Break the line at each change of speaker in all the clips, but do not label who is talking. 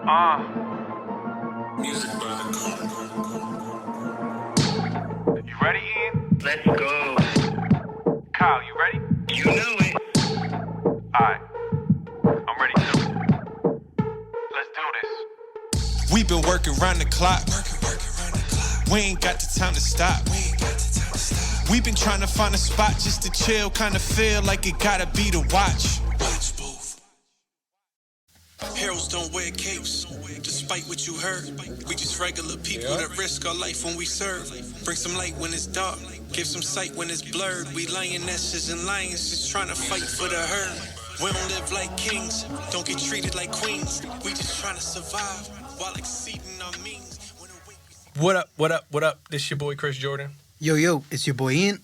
Music by the convo.
You ready, Ian?
Let's go.
Kyle, you ready?
You know it.
Alright. I'm ready too. Let's do this.
We've been working round the clock. We ain't got the time to stop. We've been trying to find a spot just to chill, kinda feel like it gotta be the watch. Heroes don't wear capes, despite what you heard. We just regular people that risk our life when we serve. Bring some light when it's dark, give some sight when it's blurred. We lionesses and lions just trying to fight for the herd. We don't live like kings, don't get treated like queens. We just trying to survive while exceeding our means.
What up? This your boy Chris Jordan.
Yo, it's your boy Ian.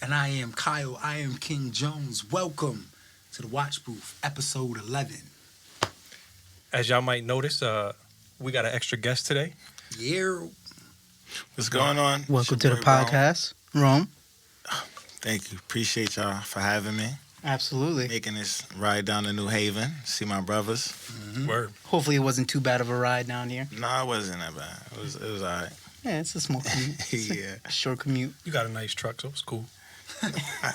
And I am Kyle. I am King Jones. Welcome to the Watch Booth, episode 11.
As y'all might notice, we got an extra guest today.
Yeah.
What's going on?
Welcome to the podcast, Rome.
Thank you. Appreciate y'all for having me.
Absolutely.
Making this ride down to New Haven, see my brothers.
Word.
Hopefully it wasn't too bad of a ride down here.
No, it wasn't that bad. It was all right.
Yeah, it's a small commute. It's
Yeah.
a short commute.
You got a nice truck, so it's cool.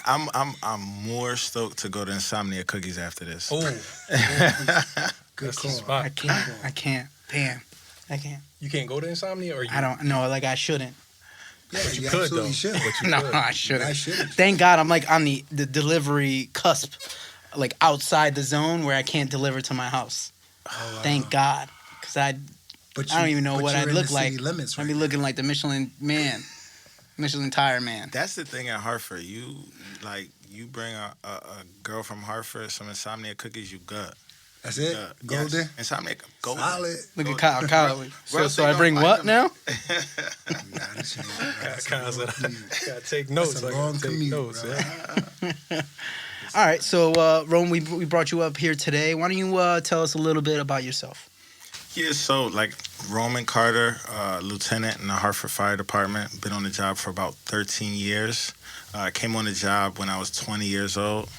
I'm more stoked to go to Insomnia Cookies after this.
Oh,
Good
that's the
call.
spot.
I can't. Damn. I can't.
You can't go to Insomnia, or you?
I don't know. Like, I shouldn't.
Yeah,
But you
you
could,
absolutely
though.
should.
But you
No,
could.
I shouldn't.
I shouldn't.
Thank God I'm like on the delivery cusp, like outside the zone where I can't deliver to my house. Thank God. Because I don't even know what I'd look like.
Limits,
I'd
right
be
now.
looking like the Michelin tire man.
That's the thing at Hartford. You bring a girl from Hartford, some Insomnia Cookies, you good.
That's it? Go
yes.
there?
Insomnia, go there.
Solid.
Look at Kyle. Kyle.
Bro,
So
they
I
don't
bring
like
what
them.
now?
Nah, this ain't right. That's a
Kyle's
long
like,
commute.
gotta take notes.
That's a
I gotta
long
take
commute,
notes,
bro.
yeah.
All right, so Rome, we brought you up here today. Why don't you tell us a little bit about yourself?
Yeah, so like Roman Carter, lieutenant in the Hartford Fire Department. Been on the job for about 13 years. Came on the job when I was 20 years old.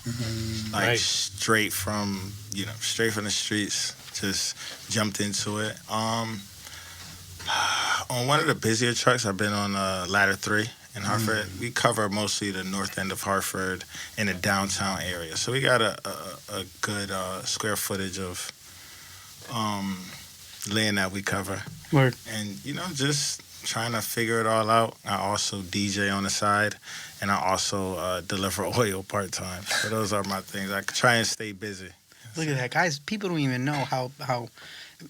Like
Nice.
straight from the streets. Just jumped into it. On one of the busier trucks, I've been on Ladder 3 in Hartford. We cover mostly the north end of Hartford and the downtown area. So we got a good square footage of land that we cover.
Word.
And, just trying to figure it all out. I also DJ on the side, and I also deliver oil part-time. So those are my things. I try and stay busy.
Look at that, guys. People don't even know how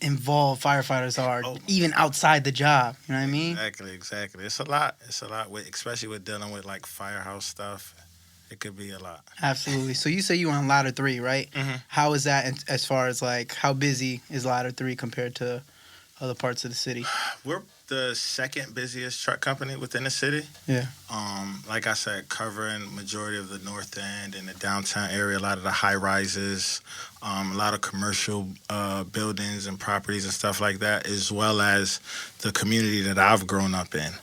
involved firefighters are,
Oh.
even outside the job. You know what I mean?
Exactly. It's a lot, especially with dealing with, like, firehouse stuff. It could be a lot.
Absolutely. So you say you on Ladder 3, right?
Mhm.
How is that as far as, like, how busy is Ladder 3 compared to other parts of the city?
We're the second busiest truck company within the city.
Yeah.
Like I said, covering majority of the north end and the downtown area, a lot of the high rises, a lot of commercial buildings and properties and stuff like that, as well as the community that I've grown up in.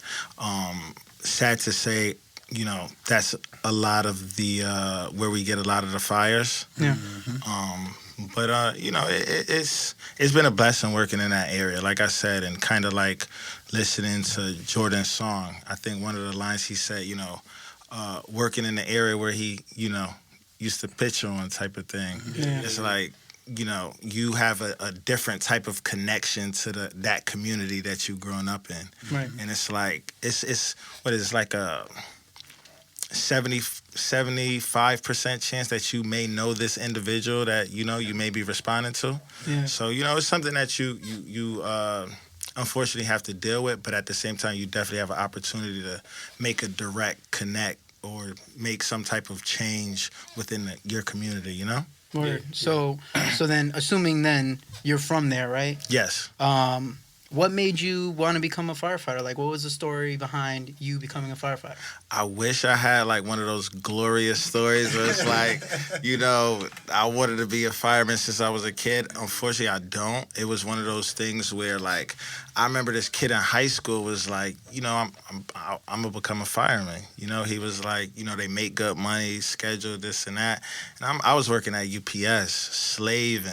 Sad to say, that's a lot of the where we get a lot of the fires.
Yeah.
But it's been a blessing working in that area, like I said, and kind of like listening to Jordan's song. I think one of the lines he said, working in the area where he, used to pitch on type of thing.
Yeah.
It's like, you have a different type of connection to that community that you've grown up in.
Right.
And it's like, it's like a 75% chance that you may know this individual that you may be responding to.
Yeah.
So it's something that you unfortunately have to deal with, but at the same time you definitely have an opportunity to make a direct connect or make some type of change within your community.
Word. So then, assuming then you're from there, right?
Yes.
What made you want to become a firefighter? Like, what was the story behind you becoming a firefighter?
I wish I had like one of those glorious stories where it's like, I wanted to be a fireman since I was a kid. Unfortunately, I don't. It was one of those things where like, I remember this kid in high school was like, I'm gonna become a fireman. He was like, they make good money, schedule this and that. And I was working at UPS, slaving,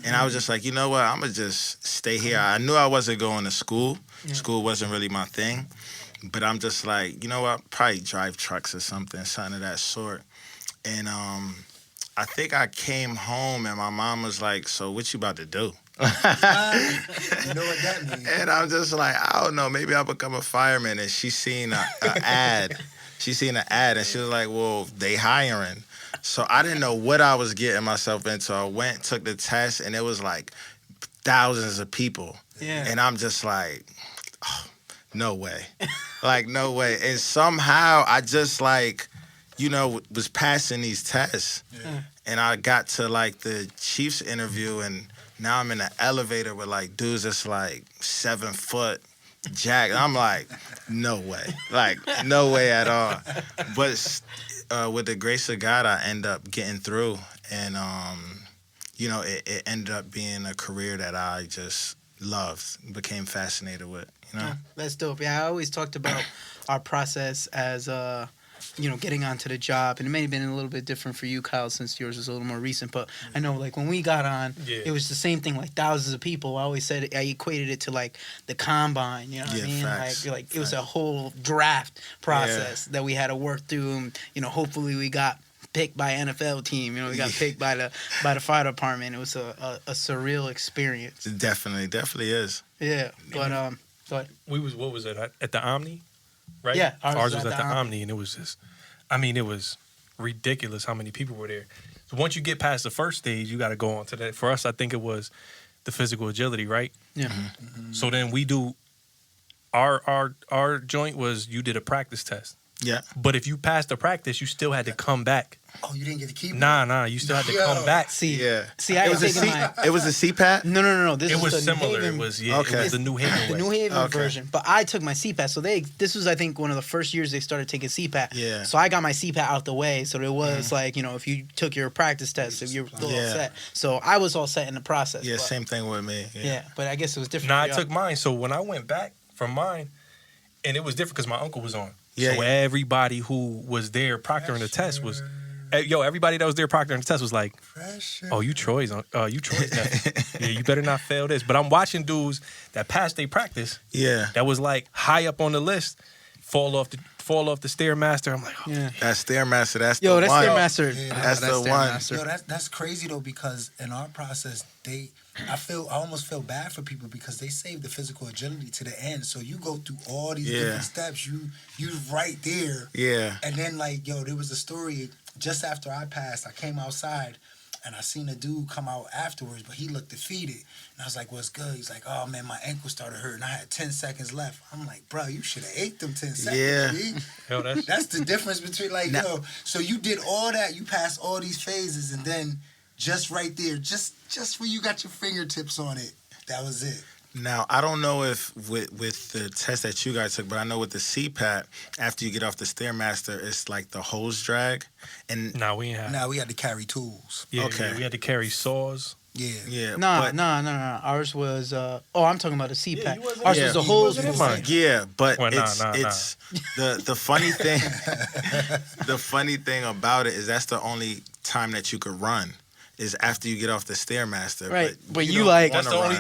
and I was just like, you know what? I'm gonna just stay here. I knew I wasn't going to school. Yeah. School wasn't really my thing. But I'm just like, you know what? Probably drive trucks or something of that sort. And I think I came home and my mom was like, so what you about to do?
You know what that means.
And I'm just like, I don't know. Maybe I'll become a fireman. And she seen an ad. She seen an ad and she was like, well, they hiring. So I didn't know what I was getting myself into. I went, took the test, and it was like thousands of people.
Yeah.
And I'm just like, oh, no way. Like, no way. And somehow I just like, was passing these tests. Yeah. And I got to like the chief's interview and now I'm in an elevator with like dudes that's like 7 foot jack. And I'm like, no way. Like, no way at all. But with the grace of God, I end up getting through. And, it ended up being a career that I just loved, became fascinated with.
That's dope. Yeah, I always talked about our process as getting onto the job, and it may have been a little bit different for you, Kyle, since yours was a little more recent. But I know, like when we got on, it was the same thing. Like thousands of people. I always said I equated it to like the combine. You know what I mean?
Facts.
Like it was a whole draft process that we had to work through. And hopefully we got picked by NFL team. We got picked by the fire department. It was a surreal experience.
It definitely is.
Yeah, but
what was it at the Omni, right?
Yeah,
ours was at the Omni, and it was just, it was ridiculous how many people were there. So once you get past the first stage, you got to go on to that. For us, I think it was the physical agility, right?
Yeah.
Mm-hmm. So then we do our joint was you did a practice test.
Yeah.
But if you passed the practice, you still had to come back.
Oh, you didn't get to keep it?
Nah, you still had to come back.
See,
it was a CPAT?
No.
It was similar.
Haven,
it was the New Haven
the
way.
New Haven version. But I took my CPAT, so this was I think one of the first years they started taking CPAT.
Yeah.
So I got my CPAT out the way. So it was like if you took your practice test, if you're all set. So I was all set in the process.
Yeah, same thing with me.
Yeah, but I guess it was different.
I took mine. So when I went back from mine, and it was different because my uncle was on. So everybody who was there proctoring the test was, everybody that was there proctoring the test was like, oh, you Troy's nephew. Yeah, you better not fail this. But I'm watching dudes that passed their practice.
Yeah.
That was like high up on the list, fall off the Stairmaster. I'm like,
that Stairmaster, that's the one.
Stairmaster.
Yeah,
that's the one.
That's crazy though, because in our process, I almost feel bad for people because they save the physical agility to the end. So you go through all these different steps. You right there.
Yeah.
And then there was a story just after I passed. I came outside and I seen a dude come out afterwards, but he looked defeated. And I was like, what's good? He's like, oh man, my ankle started hurting. I had 10 seconds left. I'm like, bro, you should have ate them 10 seconds.
Yeah.
That's the difference between so you did all that, you passed all these phases, and then just right there, just where you got your fingertips on it, that was it.
Now, I don't know if with the test that you guys took, but I know with the CPAT, after you get off the Stairmaster, it's like the hose drag. And
no, we ain't have.
No, we had to carry tools.
Yeah, we had to carry saws.
Yeah. No. Ours was. I'm talking about the CPAT.
Yeah,
ours was the hose.
Yeah, but
it's
the funny thing. The funny thing about it is that's the only time that you could run. Is after you get off the Stairmaster.
Right. But
you
that's
the only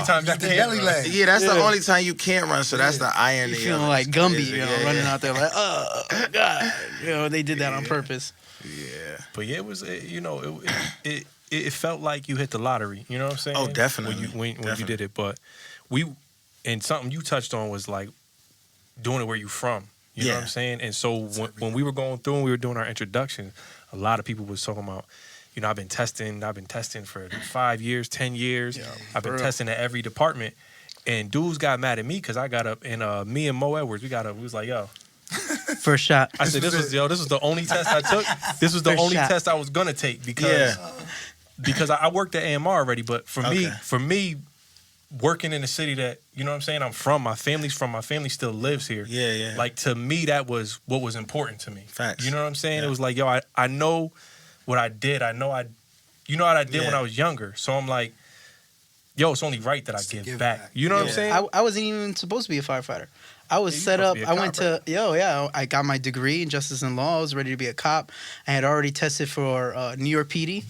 time you
got the belly leg.
Yeah, that's the only time you can't run. So that's the irony.
You feeling like Gumby, running out there like, oh, God. They did that on purpose.
Yeah.
But it was, it felt like you hit the lottery. You know what I'm saying?
Oh, definitely.
When you did it. But and something you touched on was like doing it where you from. You know what I'm saying? And so when we were going through and we were doing our introduction, a lot of people was talking about, I've been testing for 5 years, 10 years. Yeah, I've been testing at every department. And dudes got mad at me because I got up and me and Mo Edwards, we was like, yo.
First shot.
I said, this was the only test I took. This was the only test I was going to take because I worked at AMR already. But for me, working in the city that, you know what I'm saying, I'm from, my family's from, my family still lives here.
Yeah, yeah.
Like, to me, that was what was important to me.
Facts.
You know what I'm saying?
Yeah.
It was like, yo, I know what I did. You know what I did when
Yeah.
I was younger. So I'm like, yo, it's only right that I give back. You know what I'm
Yeah.
saying?
I wasn't even supposed to be a firefighter. I was
Yeah, you
set
supposed
up.
to be a
I went
cop,
to I got my degree in justice and law. I was ready to be a cop. I had already tested for New York PD,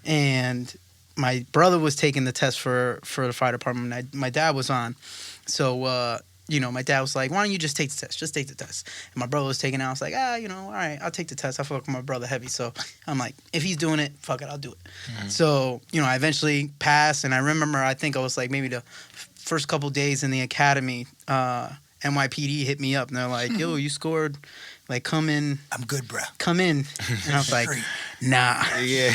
and my brother was taking the test for the fire department. My dad was on, so my dad was like, "Why don't you just take the test? Just take the test." And my brother was taking it. I was like, all right, I'll take the test. I feel like my brother heavy, so I'm like, if he's doing it, fuck it, I'll do it.
Mm-hmm.
So I eventually passed, and I remember I think I was like maybe the first couple days in the academy. NYPD hit me up and they're like, "Yo, you scored. Like, come in."
I'm good, bro.
Come in. And I was like,
Straight.
nah.
Yeah.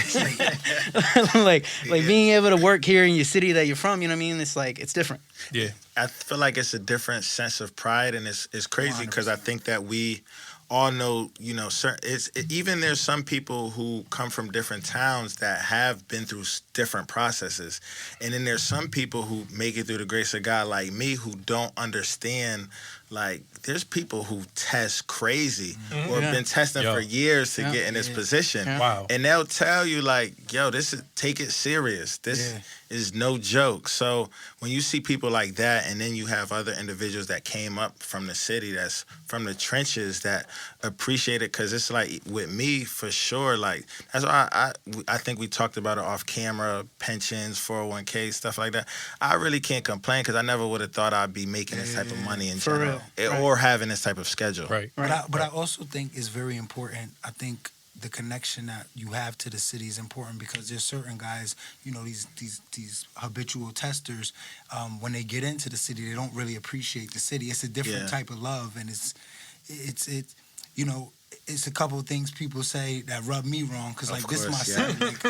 like being able to work here in your city that you're from, you know what I mean? It's like, it's different.
Yeah.
I feel like it's a different sense of pride, and it's crazy because I think that we all know, even there's some people who come from different towns that have been through different processes, and then there's some people who make it through the grace of God, like me, who don't understand. Like, there's people who test crazy or have been testing for years to get in this position.
Yeah.
Wow.
And they'll tell you, like, yo, take it serious. This is no joke. So when you see people like that, and then you have other individuals that came up from the city, that's from the trenches, that appreciate it, because it's like, with me, for sure, like, that's why I think we talked about it off camera, pensions, 401k, stuff like that. I really can't complain, because I never would have thought I'd be making this type of money in
For
general.
real. Right.
Or having this type of schedule.
Right.
But I also think it's very important. I think the connection that you have to the city is important, because there's certain guys, these habitual testers, when they get into the city, they don't really appreciate the city. It's a different type of love, and it's it's a couple of things people say that rub me wrong, because like, this is my city. Like,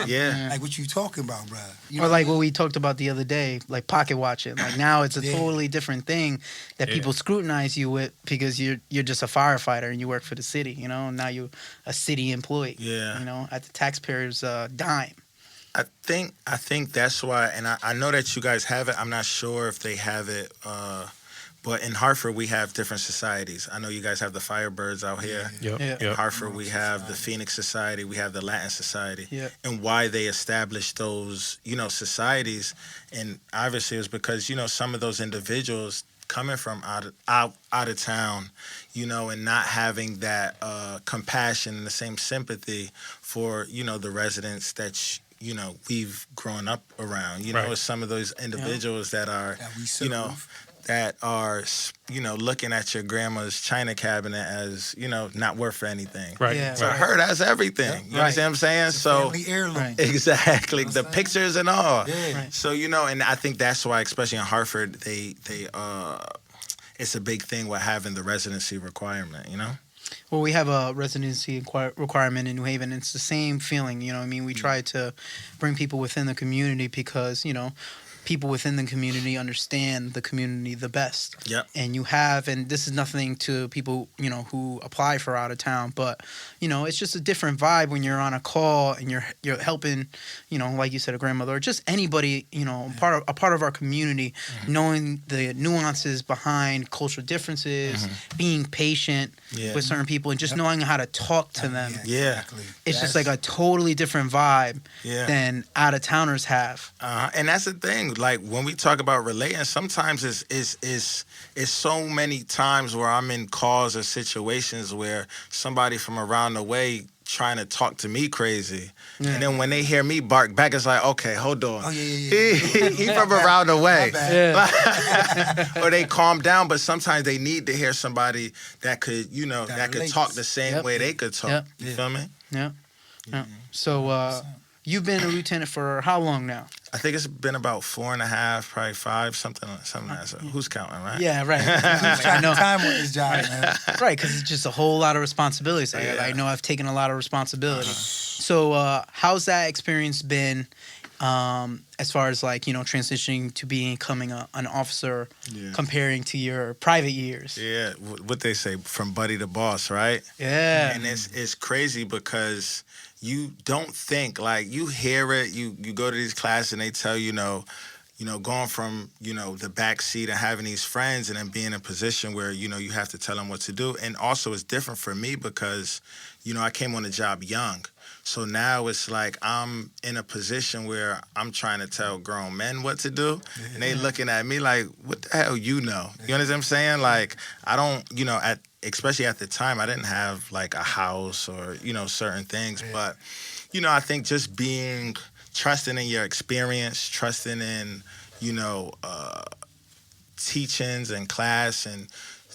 like, what you talking about, bro?
Or like what we talked about the other day, like pocket watching. Like, now it's a totally different thing that people scrutinize you with, because you're just a firefighter and you work for the city, and now you're a city employee.
Yeah.
At the taxpayer's dime.
I think that's why, and I know that you guys have it. I'm not sure if they have it, but in Hartford we have different societies. I know you guys have the Firebirds out here. In Hartford we have the Phoenix Society, we have the Latin Society. And why they established those, societies, and obviously it was because, some of those individuals coming from out of town, and not having that compassion and the same sympathy for, the residents that we've grown up around. It's some of those individuals that are, that are, looking at your grandma's china cabinet as, not worth anything.
Right.
Yeah,
For her, that's everything. You understand what I'm saying?
It's a
So
family heirloom.
exactly, the
saying?
pictures and all.
Yeah.
So and I think that's why, especially in Hartford, they it's a big thing with having the residency requirement.
Well, we have a residency requirement in New Haven. It's the same feeling, We try to bring people within the community because, people within the community understand the community the best.
Yep.
And and this is nothing to people, who apply for out of town, but, it's just a different vibe when you're on a call and you're helping, like you said, a grandmother or just anybody, a part of our community, knowing the nuances behind cultural differences, being patient with certain people, and just knowing how to talk to them.
Exactly.
It's just like a totally different vibe than out of towners have.
And that's the thing. Like, when we talk about relating, sometimes it's so many times where I'm in calls or situations where somebody from around the way trying to talk to me crazy, and then when they hear me bark back, it's like, okay, hold on.
Oh, yeah.
He from around the way.
My
Or they calm down, but sometimes they need to hear somebody that could, that could
relates.
talk the same way they could talk.
Yep.
You feel me?
Yeah. So you've been a lieutenant for how long now?
I think it's been about 4.5, probably 5, something like that. So who's counting, right?
Yeah, right.
I know. Time with his job, man.
Right, because it's just a whole lot of responsibilities. I know I've taken a lot of responsibility. So how's that experience been as far as transitioning to becoming an officer comparing to your private years?
Yeah, what they say, from buddy to boss, right?
Yeah.
And it's crazy because you don't think, like, you hear it, you go to these classes and they tell you, going from, the back seat and having these friends and then being in a position where, you have to tell them what to do. And also it's different for me because, I came on the job young. So now it's like I'm in a position where I'm trying to tell grown men what to do. And they looking at me like, what the hell you know? You understand what I'm saying? Like, I don't, especially at the time, I didn't have like a house or, certain things. But, I think just trusting in your experience, trusting in, teachings and class and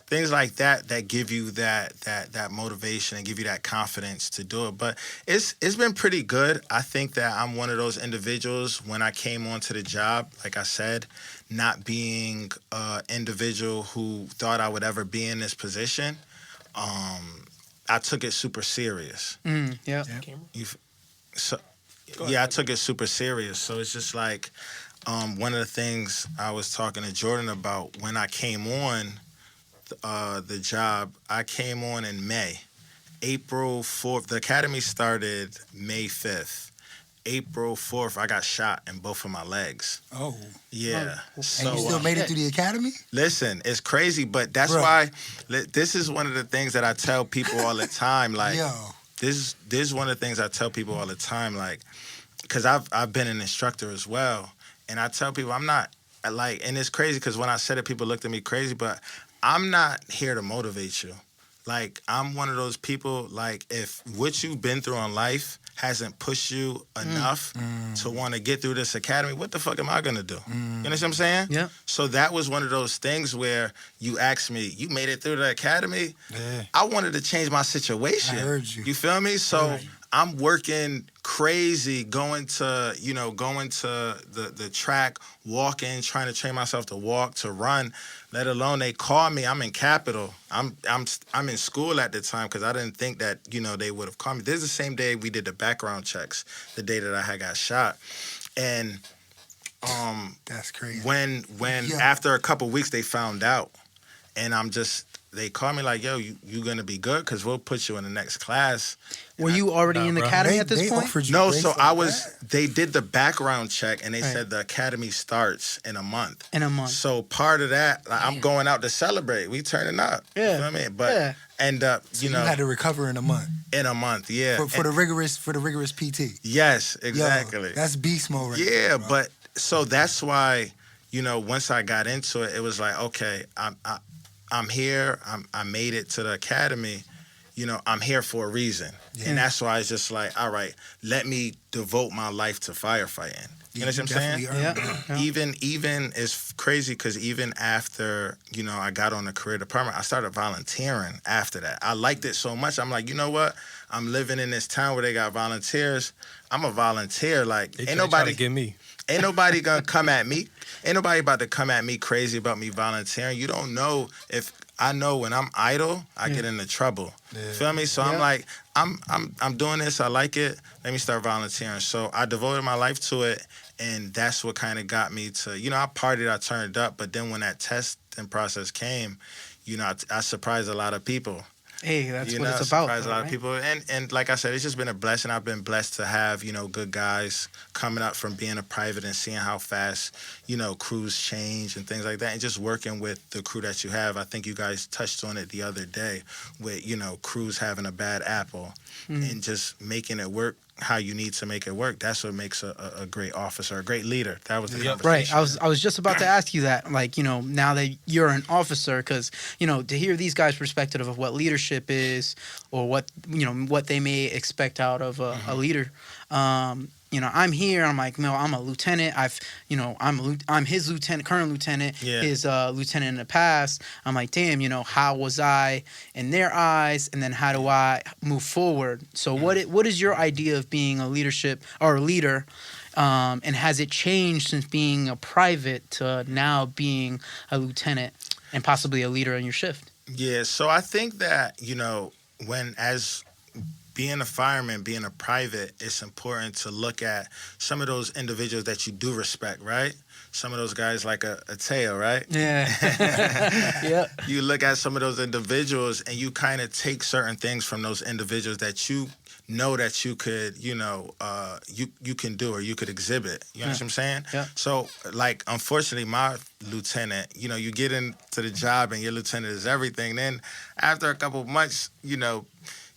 things like that give you that motivation and give you that confidence to do it. But it's been pretty good. I think that I'm one of those individuals when I came onto the job, like I said, not being an individual who thought I would ever be in this position. I took it super serious.
Yeah.
I took it super serious. So it's just like one of the things I was talking to Jordan about when I came on the job, I came on in May. April 4th, the academy started May 5th. April 4th, I got shot in both of my legs.
Oh.
Yeah. So,
and you still made it through the academy?
Listen, it's crazy, but that's why this is one of the things that I tell people all the time. Like, this is one of the things I tell people all the time, like, because I've been an instructor as well. And I tell people I'm not, like, and it's crazy because when I said it, people looked at me crazy, but I'm not here to motivate you. Like, I'm one of those people, like, if what you've been through in life hasn't pushed you enough to want to get through this academy, what the fuck am I going to do? You understand what I'm saying?
Yeah.
So that was one of those things where you asked me, you made it through the academy?
Yeah.
I wanted to change my situation.
I heard you.
You feel me? So I'm working crazy, going to the track, walking, trying to train myself to walk, to run. Let alone they call me. I'm in Capitol. I'm in school at the time because I didn't think that they would have called me. This is the same day we did the background checks, the day that I had got shot, and
that's crazy.
When after a couple weeks they found out, and they called me like, yo, you gonna be good because we'll put you in the next class.
Were you already in the academy at this point?
No, so I was. They did the background check and they said the academy starts in a month. So part of that, like, I'm going out to celebrate. We turning up. Yeah, you know what I mean. But end up,
you had to recover in a month.
In a month, yeah.
For the rigorous PT.
Yes, exactly.
Yo, that's beast mode. Right
yeah,
there, bro.
But so that's why once I got into it, it was like, okay, I'm here. I made it to the academy. I'm here for a reason. Yeah. And that's why it's just like, all right, let me devote my life to firefighting. You know what I'm saying?
Yeah.
Even it's crazy because even after, I got on the career department, I started volunteering after that. I liked it so much. I'm like, you know what? I'm living in this town where they got volunteers. I'm a volunteer. Like, ain't nobody
to get me.
Ain't nobody gonna come at me. Ain't nobody about to come at me crazy about me volunteering. You don't know if I know when I'm idle, I get into trouble. Yeah. Feel me? So I'm like, I'm doing this. I like it. Let me start volunteering. So I devoted my life to it, and that's what kind of got me to. I partied, I turned up, but then when that testing process came, I surprised a lot of people.
Hey, that's what it's about.
Surprised a lot of people, and like I said, it's just been a blessing. I've been blessed to have good guys coming up from being a private and seeing how fast crews change and things like that, and just working with the crew that you have. I think you guys touched on it the other day with crews having a bad apple and just making it work how you need to make it work. That's what makes a great officer, a great leader. That was the conversation.
Right. I was just about to ask you that. Like, now that you're an officer, because to hear these guys' perspective of what leadership is, or what what they may expect out of a leader. I'm here. I'm like, I'm a lieutenant. I'm his lieutenant, current lieutenant, his lieutenant in the past. I'm like, damn, how was I in their eyes, and then how do I move forward? So what is your idea of being a leadership or a leader, and has it changed since being a private to now being a lieutenant and possibly a leader in your shift?
Yeah. So I think that as being a fireman, being a private, it's important to look at some of those individuals that you do respect, right? Some of those guys like a Teo, right?
Yeah. Yeah.
You look at some of those individuals and you kind of take certain things from those individuals that you know that you could, you can do or you could exhibit. You know what I'm saying?
Yeah.
So, like, unfortunately, my lieutenant, you get into the job and your lieutenant is everything. Then after a couple of months,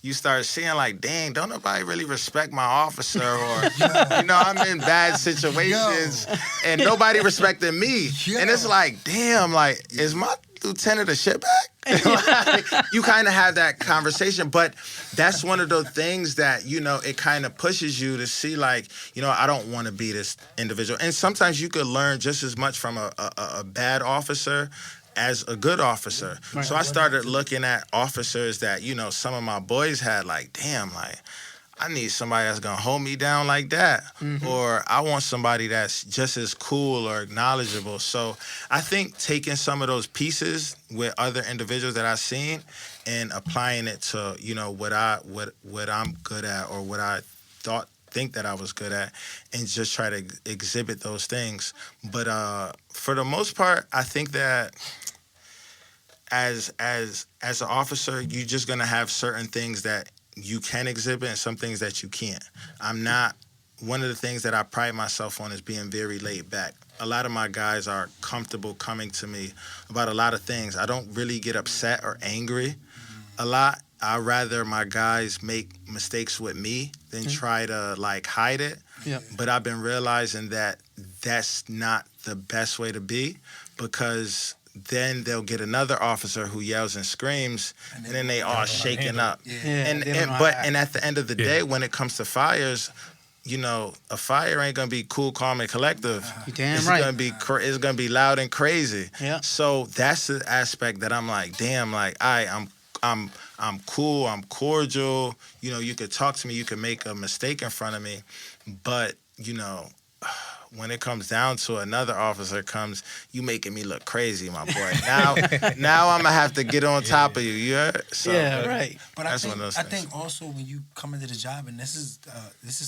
you start seeing like, dang, don't nobody really respect my officer, or I'm in bad situations and nobody respecting me. And it's like, damn, like, is my lieutenant a shitbag? Like, you kind of have that conversation, but that's one of those things that, it kind of pushes you to see like, I don't want to be this individual. And sometimes you could learn just as much from a bad officer as a good officer. Right. So I started looking at officers that, some of my boys had, like, damn, like, I need somebody that's going to hold me down like that. Mm-hmm. Or I want somebody that's just as cool or knowledgeable. So I think taking some of those pieces with other individuals that I've seen and applying it to, what I'm good at, or what I think that I was good at, and just try to exhibit those things. But for the most part, I think that as an officer, you're just gonna have certain things that you can exhibit and some things that you can't. One of the things that I pride myself on is being very laid back. A lot of my guys are comfortable coming to me about a lot of things. I don't really get upset or angry a lot. I'd rather my guys make mistakes with me than try to like hide it. Yeah. But I've been realizing that that's not the best way to be, because then they'll get another officer who yells and screams, and then they all shaking up. Yeah. And at the end of the day, when it comes to fires, a fire ain't gonna be cool, calm, and collective.
You're damn right.
It's gonna be loud and crazy.
Yeah.
So that's the aspect that I'm like, damn, like I'm cool, I'm cordial. You could talk to me, you could make a mistake in front of me, but when it comes down to another officer comes, you making me look crazy, my boy. Now I'm gonna have to get on top of you. You heard? So,
right.
But I think also when you come into the job, and this is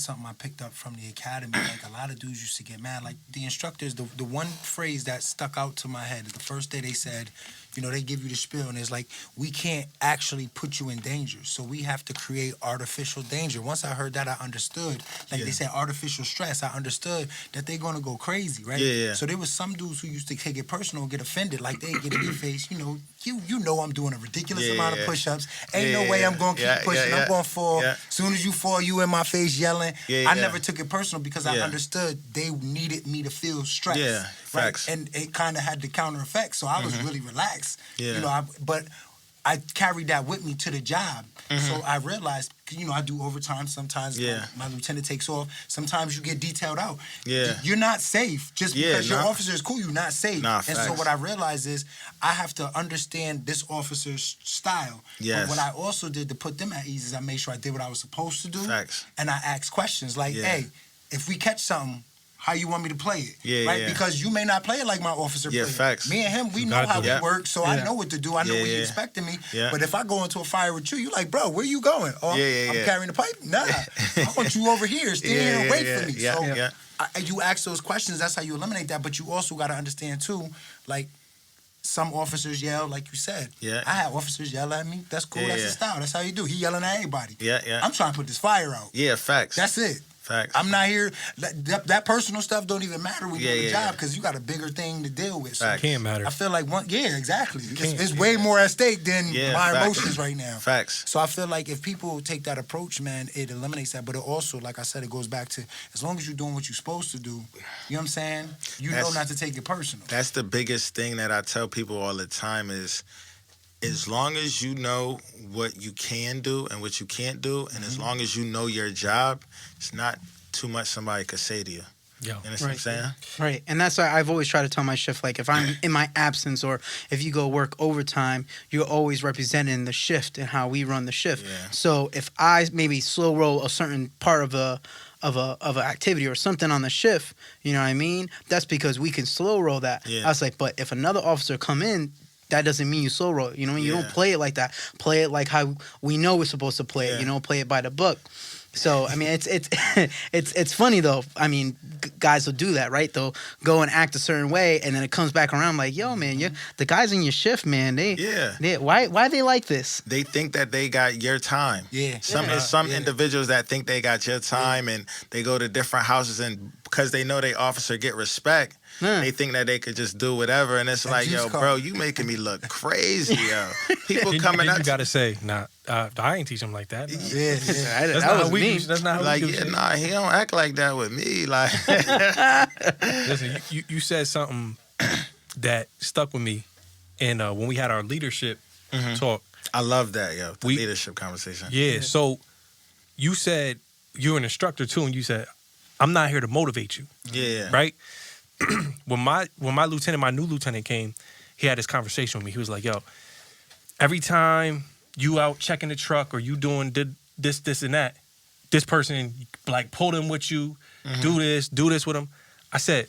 something I picked up from the academy. Like, a lot of dudes used to get mad. Like, the instructors, the one phrase that stuck out to my head is the first day they said, they give you the spiel, and it's like, we can't actually put you in danger, so we have to create artificial danger. Once I heard that, I understood. Like, they said artificial stress. I understood that they're going to go crazy, right?
Yeah.
So there was some dudes who used to take it personal and get offended. Like, they get in your face, you know I'm doing a ridiculous amount of push-ups. Ain't no way I'm going to keep pushing. I'm going to fall. As soon as you fall, you in my face yelling. I never took it personal because I understood they needed me to feel stress.
Yeah, facts.
Right? And it kind of had the counter effect, so I was really relaxed.
Yeah.
But I carried that with me to the job. So I realized, I do overtime sometimes. My lieutenant takes off. Sometimes you get detailed out.
Yeah.
You're not safe. Just because your officer is cool, you're not safe.
Nah,
and
facts.
so what I realized is I have to understand this officer's style.
Yes.
But what I also did to put them at ease is I made sure I did what I was supposed to do.
Facts.
And I asked questions like, hey, if we catch something, how you want me to play it, right? Because you may not play it like my officer played.
Facts.
Me and him, we know how we work, so I know what to do. I know what you're expecting me.
Yeah.
But if I go into a fire with you, you're like, bro, where you going? Oh, I'm carrying the pipe? Nah. I want you over here. Stand here and wait for me. You ask those questions, that's how you eliminate that. But you also got to understand, too, like, some officers yell, like you said.
Yeah.
I had officers yell at me. That's cool. That's his style. That's how you do. He yelling at everybody.
Yeah.
I'm trying to put this fire out.
Yeah, facts.
That's it.
Facts.
I'm not here. That personal stuff don't even matter when you're on the job, because you got a bigger thing to deal with. So
it can't matter.
I feel like exactly. It's way more at stake than my emotions right now.
Facts.
So I feel like if people take that approach, man, it eliminates that. But it also, like I said, it goes back to, as long as you're doing what you're supposed to do, you know what I'm saying? You know not to take it personal.
That's the biggest thing that I tell people all the time is, as long as you know what you can do and what you can't do, and as long as you know your job, it's not too much somebody could say to you.
Yeah.
You know what I'm saying?
Right. And that's why I've always tried to tell my shift, like, if I'm in my absence or if you go work overtime, you're always representing the shift and how we run the shift.
Yeah.
So if I maybe slow roll a certain part of an activity or something on the shift, you know what I mean? That's because we can slow roll that.
Yeah.
I was like, but if another officer come in, that doesn't mean you slow roll it. You know, you don't play it like that. Play it like how we know we're supposed to play it. You know, play it by the book. So I mean, it's funny though. I mean, guys will do that, right? They'll go and act a certain way, and then it comes back around like, yo, man, the guys in your shift, man, they why they like this?
They think that they got your time.
Yeah.
Some individuals that think they got your time, and they go to different houses, and because they know they officer get respect, they think that they could just do whatever, and it's like, yo, bro, you making me look crazy, yo. People coming up.
You gotta say, nah, I ain't teach them like that. Nah.
Yeah.
That's not how we do. That's not how
Like,
we do.
nah, he don't act like that with me. Like,
Listen, you said something that stuck with me, and when we had our leadership talk,
I love that, yo. The
We-
leadership conversation.
yeah. So you said you're an instructor too, and you said, I'm not here to motivate you,
Yeah.
right? when my new lieutenant came, he had this conversation with me. He was like, yo, every time you out checking the truck or you doing this and that, this person like pulled him with you, do this with him. I said,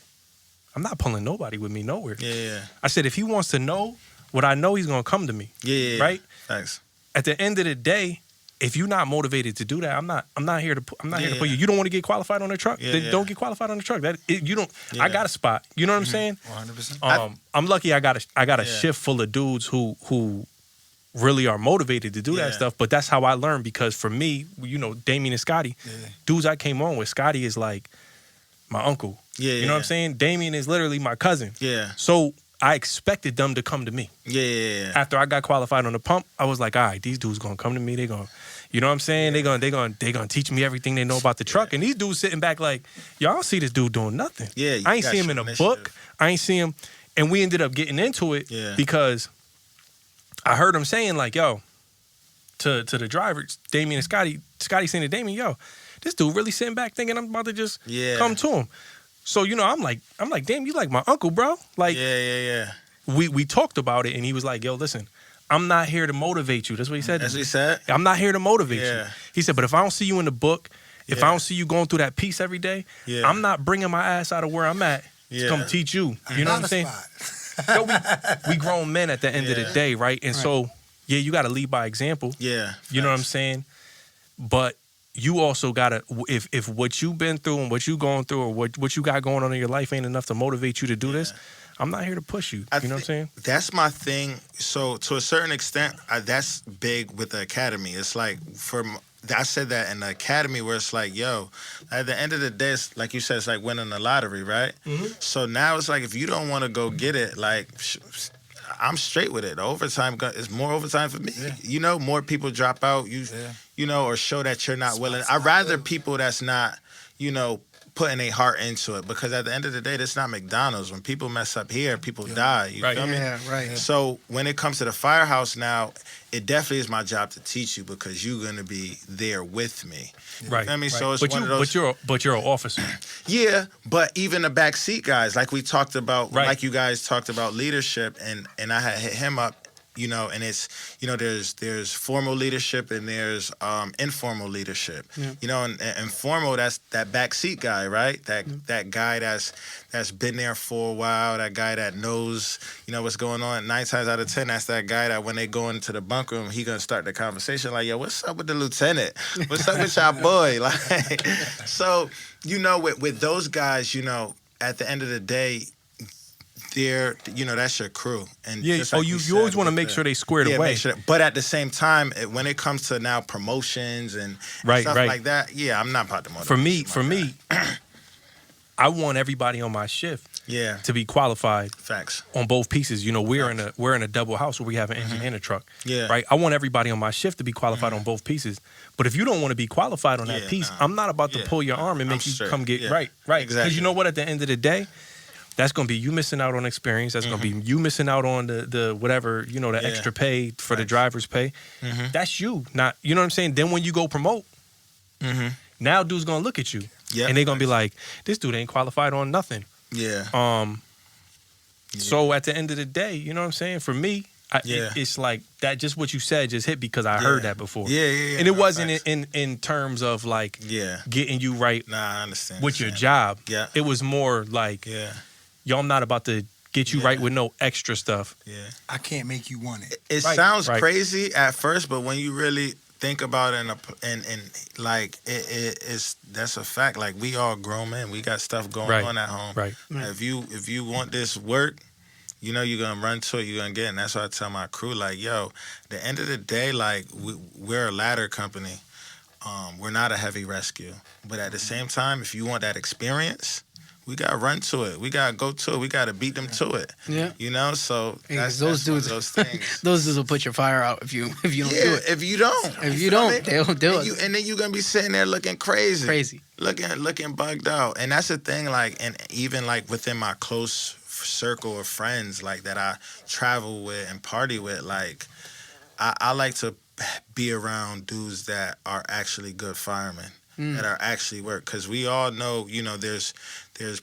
I'm not pulling nobody with me nowhere.
Yeah.
I said, if he wants to know what I know, he's gonna come to me.
Yeah.
Right?
Thanks.
At the end of the day, if you're not motivated to do that, I'm not here to put you. You don't want to get qualified on the truck. Then don't get qualified on the truck. You don't. I got a spot. You know what I'm saying?
100%.
I'm lucky. I got a shift full of dudes who really are motivated to do that stuff. But that's how I learned, because for me, you know, Damien and Scotty, dudes I came on with. Scotty is like my uncle. You know what I'm saying? Damien is literally my cousin.
Yeah.
So I expected them to come to me.
Yeah.
After I got qualified on the pump, I was like, all right, these dudes gonna come to me. They gonna, you know what I'm saying? They gonna teach me everything they know about the truck. And these dudes sitting back like, yo, I don't see this dude doing nothing.
Yeah.
I ain't see him in a book. I ain't see him. And we ended up getting into it because I heard him saying like, yo, to the drivers, Damien and Scotty saying to Damien, yo, this dude really sitting back thinking I'm about to just come to him. So, you know, I'm like, damn, you like my uncle, bro. Like, we talked about it, and he was like, yo, listen, I'm not here to motivate you. That's what he said.
That's what he said?
I'm not here to motivate you.
Yeah.
He said, but if I don't see you in the book, if I don't see you going through that piece every day, I'm not bringing my ass out of where I'm at to come teach you. You know what I'm saying? Yo, we grown men at the end of the day, right? And so, you got to lead by example.
Yeah.
You know what I'm saying? But you also gotta, if what you've been through and what you going through or what you got going on in your life ain't enough to motivate you to do this, I'm not here to push you. You know what I'm saying?
That's my thing. So to a certain extent, that's big with the academy. It's like I said that in the academy where it's like, yo, at the end of the day, it's like you said, it's like winning the lottery, right? So now it's like, if you don't want to go get it, like, I'm straight with it. The overtime is more overtime for me. You know, more people drop out. You know, or show that you're not willing. I'd rather people that's not, you know, putting their heart into it, because at the end of the day, this not McDonald's. When people mess up here, people die. You feel me?
Yeah, right.
So when it comes to the firehouse now, it definitely is my job to teach you, because you're gonna be there with me.
Right.
I mean, so it's
but
one of those.
But you're an officer.
Yeah, but even the backseat guys, like we talked about,
Right.
like you guys talked about leadership, and I had hit him up, you know, and it's, you know, there's formal leadership and there's informal leadership. You know, and informal, that's that backseat guy, right? That guy that's been there for a while, that guy that knows, you know, what's going on. 9 times out of 10, that's that guy that when they go into the bunk room, he gonna start the conversation like, yo, what's up with the lieutenant? What's up with y'all boy? Like, so, you know, with those guys, you know, at the end of the day, they're, you know, that's your crew. And just like
you
said,
always want to make sure they squared away.
Make sure, but at the same time, when it comes to now promotions and stuff like that, I'm not about to motivate.
For me, I want everybody on my shift to be qualified.
Facts.
On both pieces. You know, we're in a double house where we have an engine and a truck.
Yeah.
Right? I want everybody on my shift to be qualified on both pieces. But if you don't want to be qualified on that piece, I'm not about to pull your arm and make you come get right. Right.
Exactly.
Because you know what, at the end of the day, that's going to be you missing out on experience. That's going to be you missing out on the whatever, you know, the extra pay for the driver's pay. That's you. Not, you know what I'm saying? Then when you go promote, now dude's going to look at you. And they're going to be like, this dude ain't qualified on nothing. So at the end of the day, you know what I'm saying? For me, it's like that, just what you said just hit, because I heard that before. And it wasn't in terms of like getting you right
I understand.
with your job. It was more like, yo, I'm not about to get you right with no extra stuff.
I can't make you want it.
It sounds crazy at first, but when you really think about it and like it's that's a fact. Like we all grown men, we got stuff going on at home.
Right.
If you want this work, you know you're gonna run to it, you're gonna get it. And that's why I tell my crew, like, yo, at the end of the day, like we're a ladder company. We're not a heavy rescue. But at the same time, if you want that experience, we gotta run to it. We gotta go to it. We gotta beat them to it.
Yeah.
You know, so
Because
that's one of
dudes,
those things.
those dudes will put your fire out if you don't do it.
If you don't.
If you don't, they'll do it.
And then you're gonna be sitting there looking crazy.
Crazy.
Looking bugged out. And that's the thing, like, and even like within my close circle of friends, like that I travel with and party with, like I like to be around dudes that are actually good firemen. That are actually work, because we all know, you know, there's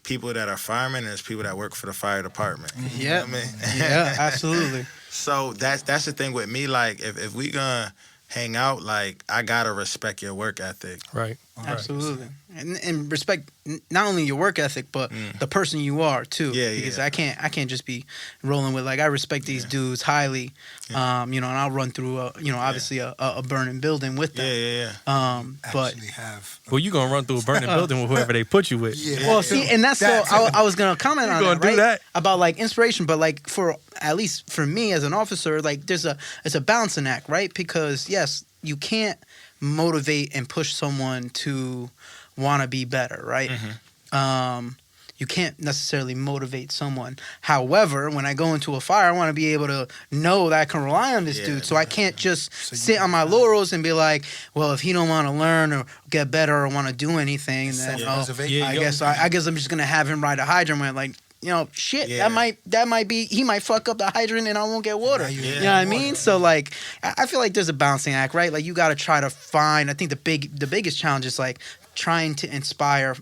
people that are firemen and there's people that work for the fire department. You know what I mean?
Yeah, absolutely.
So that's the thing with me. Like if we gonna hang out, like I gotta respect your work ethic.
Right.
Absolutely. And respect not only your work ethic, but the person you are too.
Yeah,
because
yeah.
I can't just be rolling with, like, I respect these dudes highly. You know, and I'll run through obviously a burning building with them.
Yeah.
But
Actually have.
Well, you gonna run through a burning building with whoever they put you with.
Yeah.
well, see, and that's so I was gonna comment on
gonna
that,
do
right?
that?
About like inspiration, but like for at least for me as an officer, like it's a balancing act, right? Because yes, you can't motivate and push someone to want to be better, right? You can't necessarily motivate someone. However, when I go into a fire, I want to be able to know that I can rely on this dude. So I can't just sit on my laurels and be like, well, if he don't want to learn or get better or want to do anything, then I guess I'm just gonna have him ride a hydrant. Where, like, you know, shit, that might be, he might fuck up the hydrant and I won't get water. You know what I mean? So like, I feel like there's a balancing act, right? Like you got to try to find. I think the biggest challenge is like trying to inspire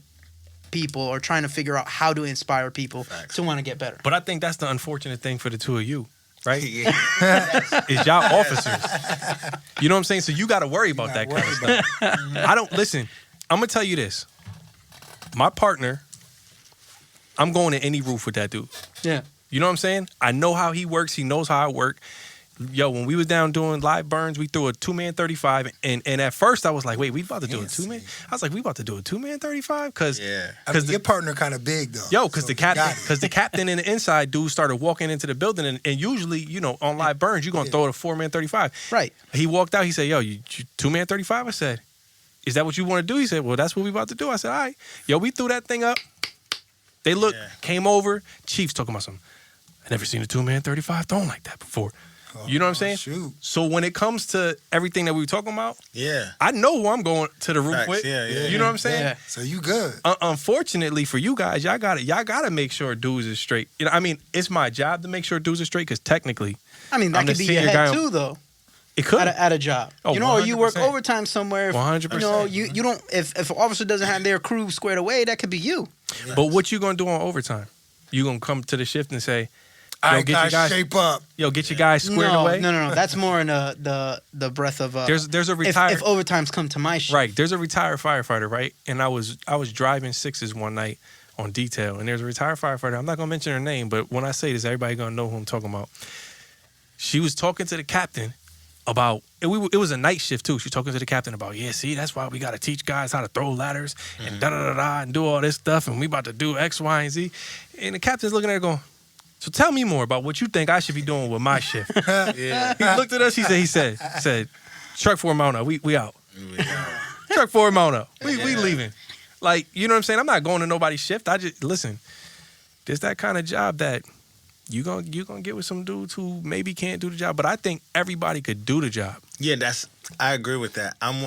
people or trying to figure out how to inspire people to want to get better.
But I think that's the unfortunate thing for the two of you, right? Is y'all officers. You know what I'm saying? So you got to worry about that kind of stuff. I don't, listen, I'm going to tell you this. My partner, I'm going to any roof with that dude.
Yeah.
You know what I'm saying? I know how he works. He knows how I work. Yo, when we was down doing live burns, we threw a 2-man 35. And at first I was like, wait, we about to do a 2-man? I was like, we about to do a 2-man 35? Because
your partner kind of big though.
Yo, because the captain and the inside dude started walking into the building, and usually, you know, on live burns, you're gonna throw it a 4-man 35.
Right.
He walked out. He said, "Yo, you 2-man 35?" I said, "Is that what you want to do?" He said, "Well, that's what we about to do." I said, "All right." Yo, we threw that thing up. They looked, came over. Chief's talking about something. I never seen a 2-man 35 thrown like that before. You know what I'm saying?
Shoot.
So when it comes to everything that we were talking about,
Yeah.
I know who I'm going to the roof
Facts.
with.
Yeah.
You know what I'm saying?
Yeah.
So you good.
Unfortunately for you guys, y'all gotta make sure dudes is straight. You know, I mean, it's my job to make sure dudes are straight because technically,
I mean, that
I'm the
could be your
senior
head
guy.
too, though.
It could.
At a job,
Oh,
you know, or you work
100%.
overtime somewhere.
100%.
You know, you don't. If an officer doesn't have their crew squared away, that could be you.
But what you gonna do on overtime? You gonna come to the shift and say,
I
get
got
your guys,
shape up.
yo, get your guys squared away.
No. That's more in the breath of.
There's a retired
If overtimes come to my shift,
right. There's a retired firefighter, right? And I was driving 6s one night on detail, and there's a retired firefighter. I'm not gonna mention her name, but when I say this, everybody gonna know who I'm talking about. She was talking to the captain about it was a night shift too. She was talking to the captain about, yeah, see, that's why we got to teach guys how to throw ladders and da-da-da-da and do all this stuff, and we about to do X, Y, and Z. And the captain's looking at her going, so tell me more about what you think I should be doing with my shift. He looked at us, he said, truck 4 mount up, we out. Truck 4 mount up, we leaving. Like, you know what I'm saying? I'm not going to nobody's shift. I just, listen, there's that kind of job that you gonna get with some dudes who maybe can't do the job, but I think everybody could do the job.
Yeah, I agree with that. I'm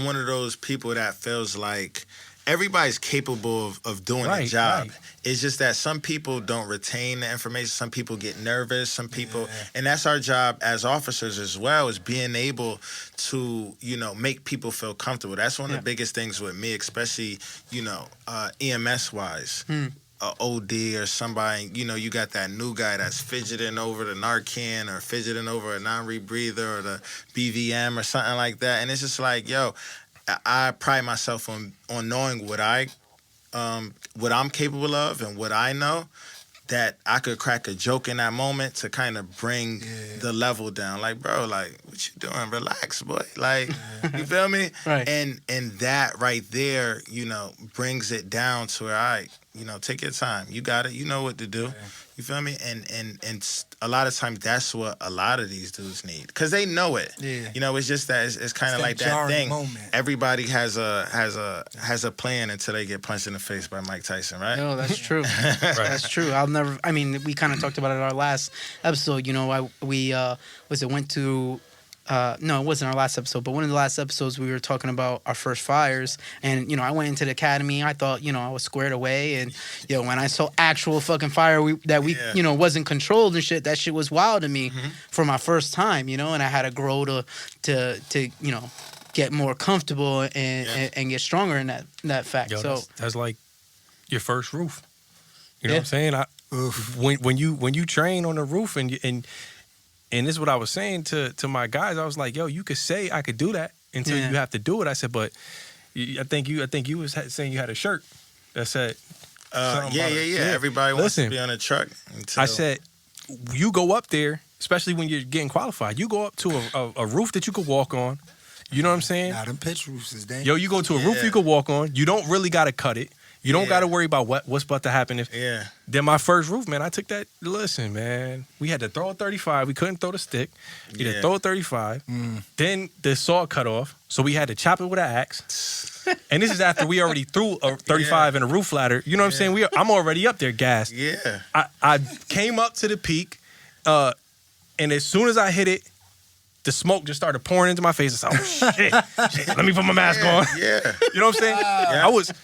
one of those people that feels like everybody's capable of doing the job. Right. It's just that some people don't retain the information. Some people get nervous. Some people, and that's our job as officers as well, is being able to, you know, make people feel comfortable. That's one of the biggest things with me, especially, you know, EMS wise. OD or somebody, you know, you got that new guy that's fidgeting over the Narcan or fidgeting over a non-rebreather or the BVM or something like that. And it's just like, yo, I pride myself on knowing what I'm capable of and what I know. that I could crack a joke in that moment to kind of bring the level down. Like, bro, like, what you doing? Relax, boy. Like, you feel me?
Right.
And that right there, brings it down to where, all right, take your time. You got it. You know what to do. You feel me? And a lot of times that's what a lot of these dudes need because they know it.
Yeah.
It's just that it's kind of like that
jarring
thing.
moment.
Everybody has a plan until they get punched in the face by Mike Tyson, right?
No, that's true. That's true. We kind of talked about it in our last episode. Went to. No, it wasn't our last episode, but one of the last episodes we were talking about our first fires, and I went into the academy. I thought I was squared away, and when I saw actual fucking fire wasn't controlled and shit, that shit was wild to me for my first time, and I had to grow to get more comfortable and get stronger in that fact.
Yo, that's like your first roof. You know what I'm saying? When you train on the roof and this is what I was saying to my guys. I was like, yo, you could say I could do that until you have to do it. I said, but I think you was saying you had a shirt that said
yeah. Everybody wants to be on a truck.
I said, you go up there, especially when you're getting qualified. You go up to a roof that you could walk on. You know what I'm saying?
Nah, them pitch roofs is dangerous.
Yo, you go to a roof you could walk on. You don't really got to cut it. You don't got to worry about what's about to happen. Then my first roof, man, I took that. Listen, man, we had to throw a 35. We couldn't throw the stick. We had to throw a 35. Then the saw cut off, so we had to chop it with an axe. And this is after we already threw a 35 in a roof ladder. You know what I'm saying? I'm already up there, gassed.
Yeah.
I came up to the peak, and as soon as I hit it, the smoke just started pouring into my face. I said, oh, shit. Let me put my mask on.
Yeah.
You know what I'm saying?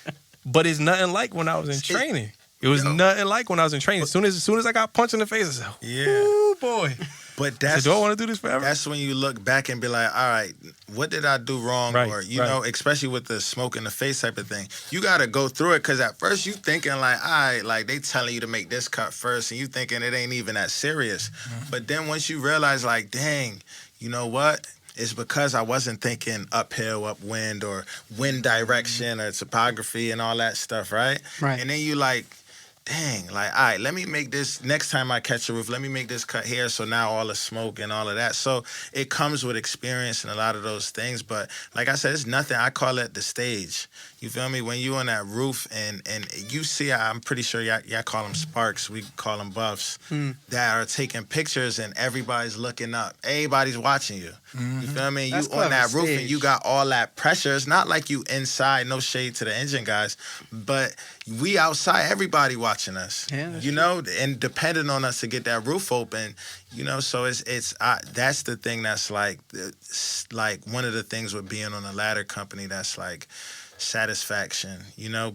But it's nothing like when I was in training. It was nothing like when I was in training. As soon as I got punched in the face, I said, "Ooh, boy."
But that's
do I want to do this forever?
That's when you look back and be like, all right, what did I do wrong?
Right,
Or especially with the smoke in the face type of thing, you got to go through it because at first you thinking like, all right, like they telling you to make this cut first, and you thinking it ain't even that serious. But then once you realize, like, dang, you know what? It's because I wasn't thinking uphill, upwind, or wind direction, or topography and all that stuff, right?
Right.
And then you like, dang, like, all right, let me make this, next time I catch a roof, let me make this cut here, so now all the smoke and all of that. So it comes with experience and a lot of those things, but like I said, it's nothing. I call it the stage. You feel me? When you on that roof and you see, I'm pretty sure y'all call them sparks, we call them buffs, that are taking pictures and everybody's looking up. Everybody's watching you. You feel me?
That's
you on that roof
stage.
and you got all that pressure. It's not like you inside, no shade to the engine guys, but we outside, everybody watching us.
Yeah, that's
and depending on us to get that roof open, so it's that's the thing that's like one of the things with being on a ladder company that's like satisfaction,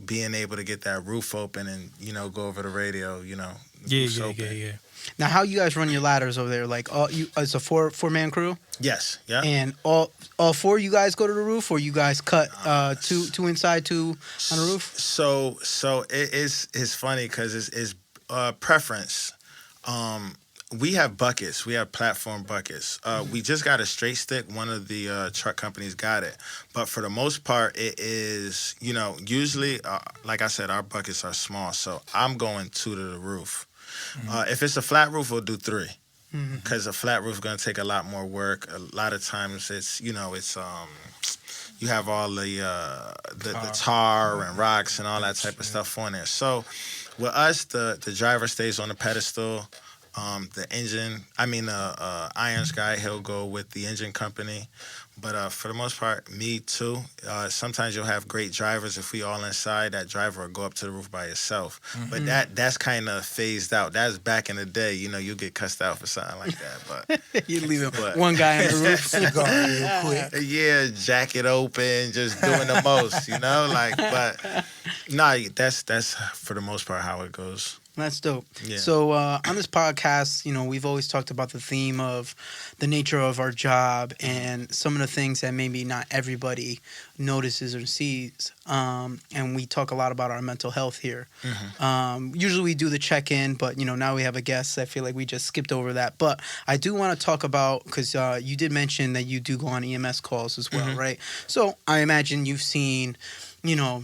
being able to get that roof open and, go over the radio,
Yeah.
Now, how you guys run your ladders over there? Like, it's a four-man crew?
Yes, yeah.
And all four of you guys go to the roof, or you guys cut two inside, two on the roof?
So it's funny because it's preference. We have buckets. We have platform buckets. We just got a straight stick. One of the truck companies got it. But for the most part, it is, usually, like I said, our buckets are small. So I'm going 2 to the roof. If it's a flat roof, we'll do 3. Because a flat roof is going to take a lot more work. A lot of times it's, you have all the tar and rocks and all that type of stuff on there. So with us, the driver stays on the pedestal. The irons guy, he'll go with the engine company. But for the most part, me too. Sometimes you'll have great drivers. If we all inside, that driver will go up to the roof by himself. But that's kind of phased out. That's back in the day. You get cussed out for something like that. But
You leave one guy on the roof.
Cigar real quick.
yeah, jacket open, just doing the most. But nah, that's for the most part how it goes.
That's dope.
Yeah.
So on this podcast, we've always talked about the theme of the nature of our job and some of the things that maybe not everybody notices or sees. And we talk a lot about our mental health here. Usually we do the check-in, but, now we have a guest. I feel like we just skipped over that. But I do want to talk about, because you did mention that you do go on EMS calls as well, right? So I imagine you've seen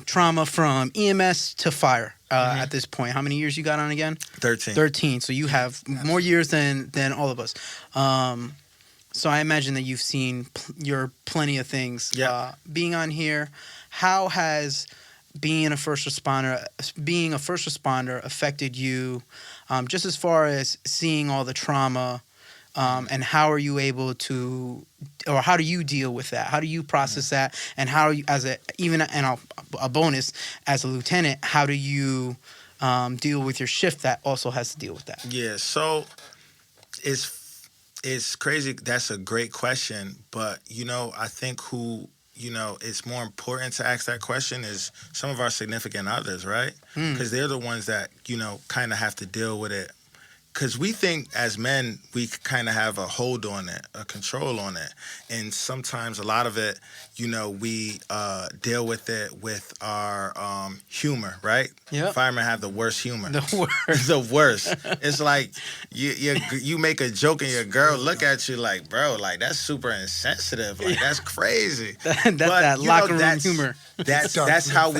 trauma from EMS to fire at this point. How many years you got on again?
13.
13. So you have more years than all of us. So I imagine that you've seen plenty of things.
Yeah.
Being on here, how has being a first responder affected you, just as far as seeing all the trauma, and how are you able to, or how do you deal with that? How do you process that? And how are you, a bonus, as a lieutenant, how do you deal with your shift that also has to deal with that?
Yeah, so it's crazy. That's a great question, but I think it's more important to ask that question is some of our significant others, right? Because they're the ones that kind of have to deal with it. Because we think as men, we kind of have a hold on it, a control on it. And sometimes a lot of it, we deal with it with our humor, right?
Yep.
Firemen have the worst humor.
The worst.
The worst. It's like you make a joke and your girl look at you like, bro, like that's super insensitive. Like that's crazy.
That's
But,
that locker room humor.
That's how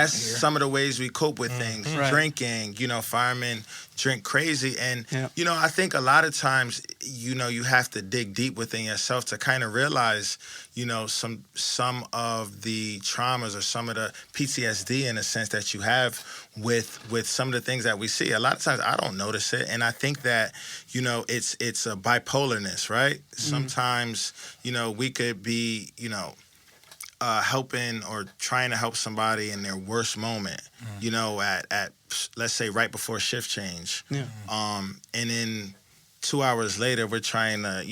some of the ways we cope with things.
Right.
Drinking, firemen drink crazy. And,
Yep.
I think a lot of times, you have to dig deep within yourself to kind of realize, some of the traumas or some of the PTSD in a sense that you have with some of the things that we see. A lot of times I don't notice it. And I think that, it's a bipolarness, right? Sometimes, we could be, helping or trying to help somebody in their worst moment, at let's say right before shift change.
Yeah.
And then 2 hours later, we're trying to,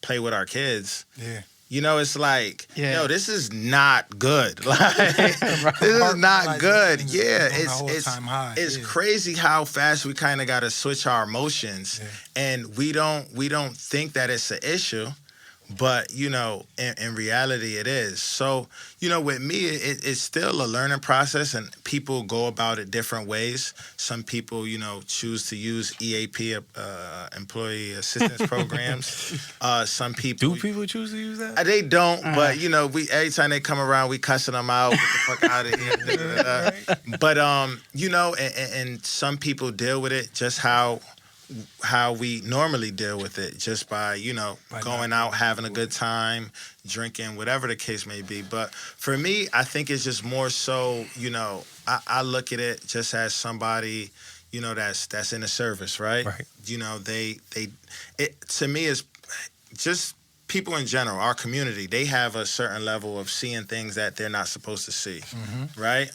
play with our kids.
Yeah.
It's like,
Yeah.
this is not good. Like, this is not good. Yeah, it's crazy how fast we kind of got to switch our emotions, and we don't think that it's an issue. But, in reality, it is. So, with me, it's still a learning process, and people go about it different ways. Some people, choose to use EAP, employee assistance programs. Some people...
Do people choose to use that?
They don't, but, we every time they come around, we cussing them out. Get the fuck out of here. But, and some people deal with it just how we normally deal with it, just by going out, having a good time, drinking, whatever the case may be. But for me, I think it's just more so, I look at it just as somebody, that's in the service, right? It to me is just people in general, our community. They have a certain level of seeing things that they're not supposed to see, right?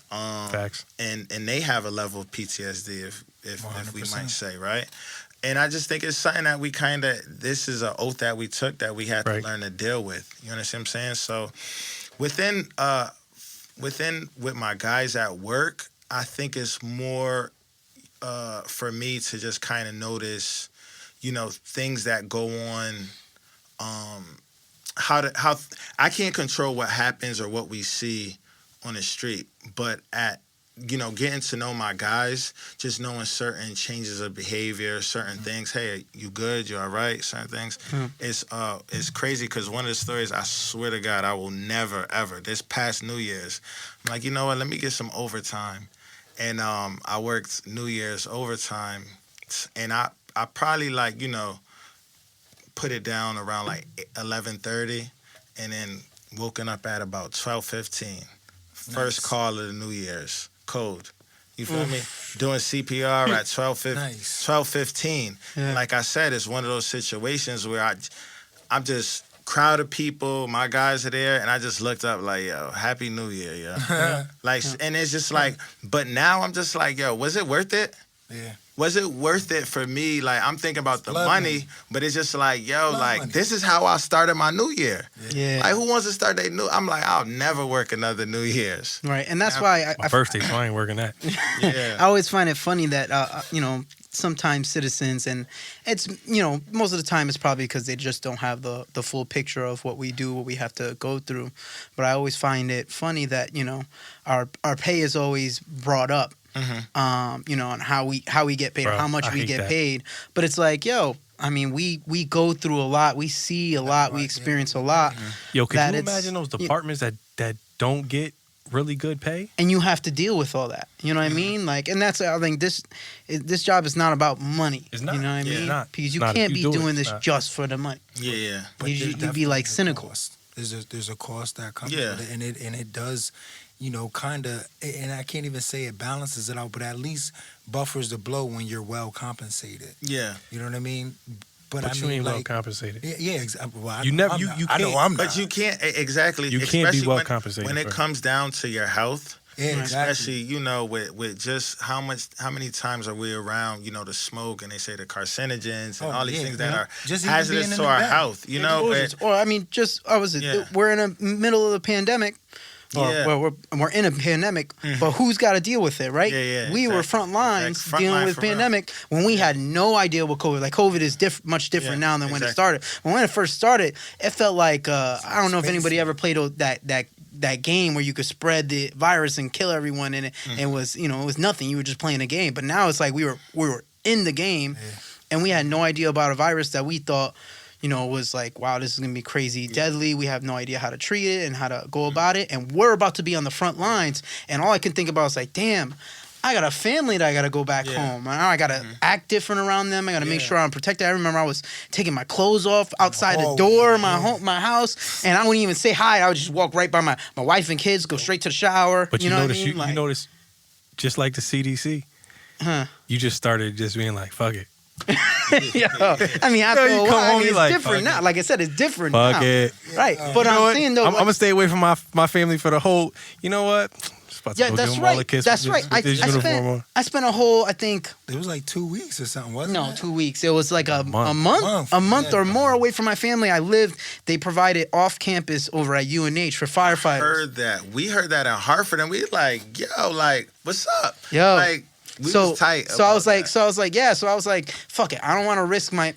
Facts.
And they have a level of PTSD, if we might say, right? And I just think it's something that we this is an oath that we took that we had to learn to deal with. You understand what I'm saying? So with my guys at work, I think it's more for me to just kind of notice, things that go on, how I can't control what happens or what we see on the street, but getting to know my guys, just knowing certain changes of behavior, certain things. Hey, you good? You all right? Certain things. It's crazy because one of the stories, I swear to God, I will never, ever, this past New Year's, I'm like, you know what? Let me get some overtime. And I worked New Year's overtime, and I probably put it down around 11:30, and then woken up at about 12:15. First call of the New Year's. Code. You feel me? Doing CPR at 12:15.
Yeah.
Like I said, it's one of those situations where I'm just crowd of people, my guys are there, and I just looked up like, yo, Happy New Year, yo. And it's just like, but now I'm just like, yo, was it worth it?
Yeah.
Was it worth it for me? Like, I'm thinking about the money, but it's just like, yo, this is how I started my New Year.
Yeah.
Like, who wants to start their new? I'm like, I'll never work another New Year's.
Right, and that's why
My birthday, so I ain't working that.
Yeah.
I always find it funny that sometimes citizens, and it's most of the time it's probably because they just don't have the full picture of what we do, what we have to go through. But I always find it funny that our pay is always brought up. On how we get paid,
Bro,
or how much
I
we
hate
get
that.
paid. But it's like, we go through a lot, we see a lot, we experience a lot.
Yo, could
that
you
it's-
imagine those departments that don't get really good pay.
And you have to deal with all that. You know what I mean? Like, and that's, I think this job is not about money.
It's not.
You know what I
Yeah,
mean?
it's not.
Because you
Not if
can't
you
be
do it,
doing
it's
this
not.
just for the money.
Yeah.
But
You'd
there's
be
definitely
like
a
cynical.
cost. There's a cost that comes
Yeah.
with it, and it does, you know, kind of. And I can't even say it balances it out, but at least buffers the blow when you're well compensated.
Yeah.
You know what I mean? But
But
I
you
mean,
ain't well
like,
compensated.
yeah, exactly. Well,
You never-
I'm
you-
not.
you
I know
can't-
I'm not.
But you can't exactly.
You can't be
especially
well
when-
compensated
when it
for it.
comes down to your health.
Yeah, exactly.
Especially, you know, with just how many times are we around, you know, the smoke and they say the carcinogens and
Oh,
all these
yeah,
things that
yeah.
are
Just even being
hazardous
in
to
the
our
back.
health, you know.
Exposures. Or I mean,
Yeah.
we're in the middle of the pandemic. Or,
Yeah.
well, we're in a pandemic, but who's got to deal with it, right?
Yeah,
we were
exactly.
front lines
Exactly. Front
dealing
line
with
for real.
pandemic when we had no idea what COVID. Like COVID is much different
Yeah,
now than when it
exactly.
started. When it first started, it felt like I don't know if
Space.
anybody ever played that game where you could spread the virus and kill everyone, and it was it was nothing. You were just playing a game. But now it's like we were in the game, and we had no idea about a virus that we thought. Was like, wow, this is going to be crazy deadly. We have no idea how to treat it and how to go about it. And we're about to be on the front lines. And all I can think about is like, damn, I got a family that I got to go back home. And I got to act different around them. I got to make sure I'm protected. I remember I was taking my clothes off outside the door of my house. And I wouldn't even say hi. I would just walk right by my wife and kids, go straight to the shower.
But you
know
notice,
what I mean?
you notice, just like the CDC, you just started just being like, fuck it.
I mean, after
you
a
come
while,
home, you
it's
like,
different
fuck
now.
it.
Like I said, it's different
Fuck
now.
it.
Right. But
You know
I'm
what?
saying, though,
I'm gonna stay away from my family for the whole. You know what? Just about to
yeah,
go
that's
give them all a
right.
kiss
That's
with
right.
this uniform on.
I spent a whole, I think,
It was like 2 weeks or something, wasn't it?
2 weeks. It was like a
month.
month
Yeah.
or more away from my family. I lived. They provided off campus over at UNH for firefighters.
Heard that. We heard that in Hartford, and we like, yo, like, what's up?
Yo.
Like, we was tight.
So I was
about
like,
that.
So I was like, fuck it. I don't want to risk my.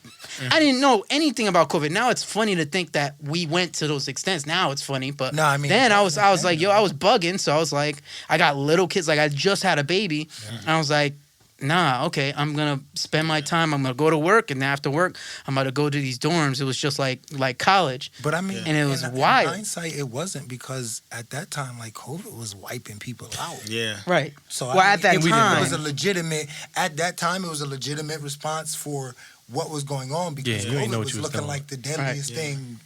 I didn't know anything about COVID. Now it's funny to think that we went to those extents. Now it's funny, but
No, I mean,
then I was like, yo, I was bugging. So I was like, I got little kids. Like I just had a baby, and I was like, nah, okay, I'm gonna spend my time. I'm gonna go to work, and after work, I'm about to go to these dorms. It was just like college.
But I mean,
And it was
in
wild.
hindsight, it wasn't because at that time, like COVID was wiping people out.
Yeah.
Right.
So
Well, at that
it
time-
was a legitimate. At that time, it was a legitimate response for what was going on because
Yeah, you ain't
COVID
know what
was
you was
looking
doing.
like the deadliest thing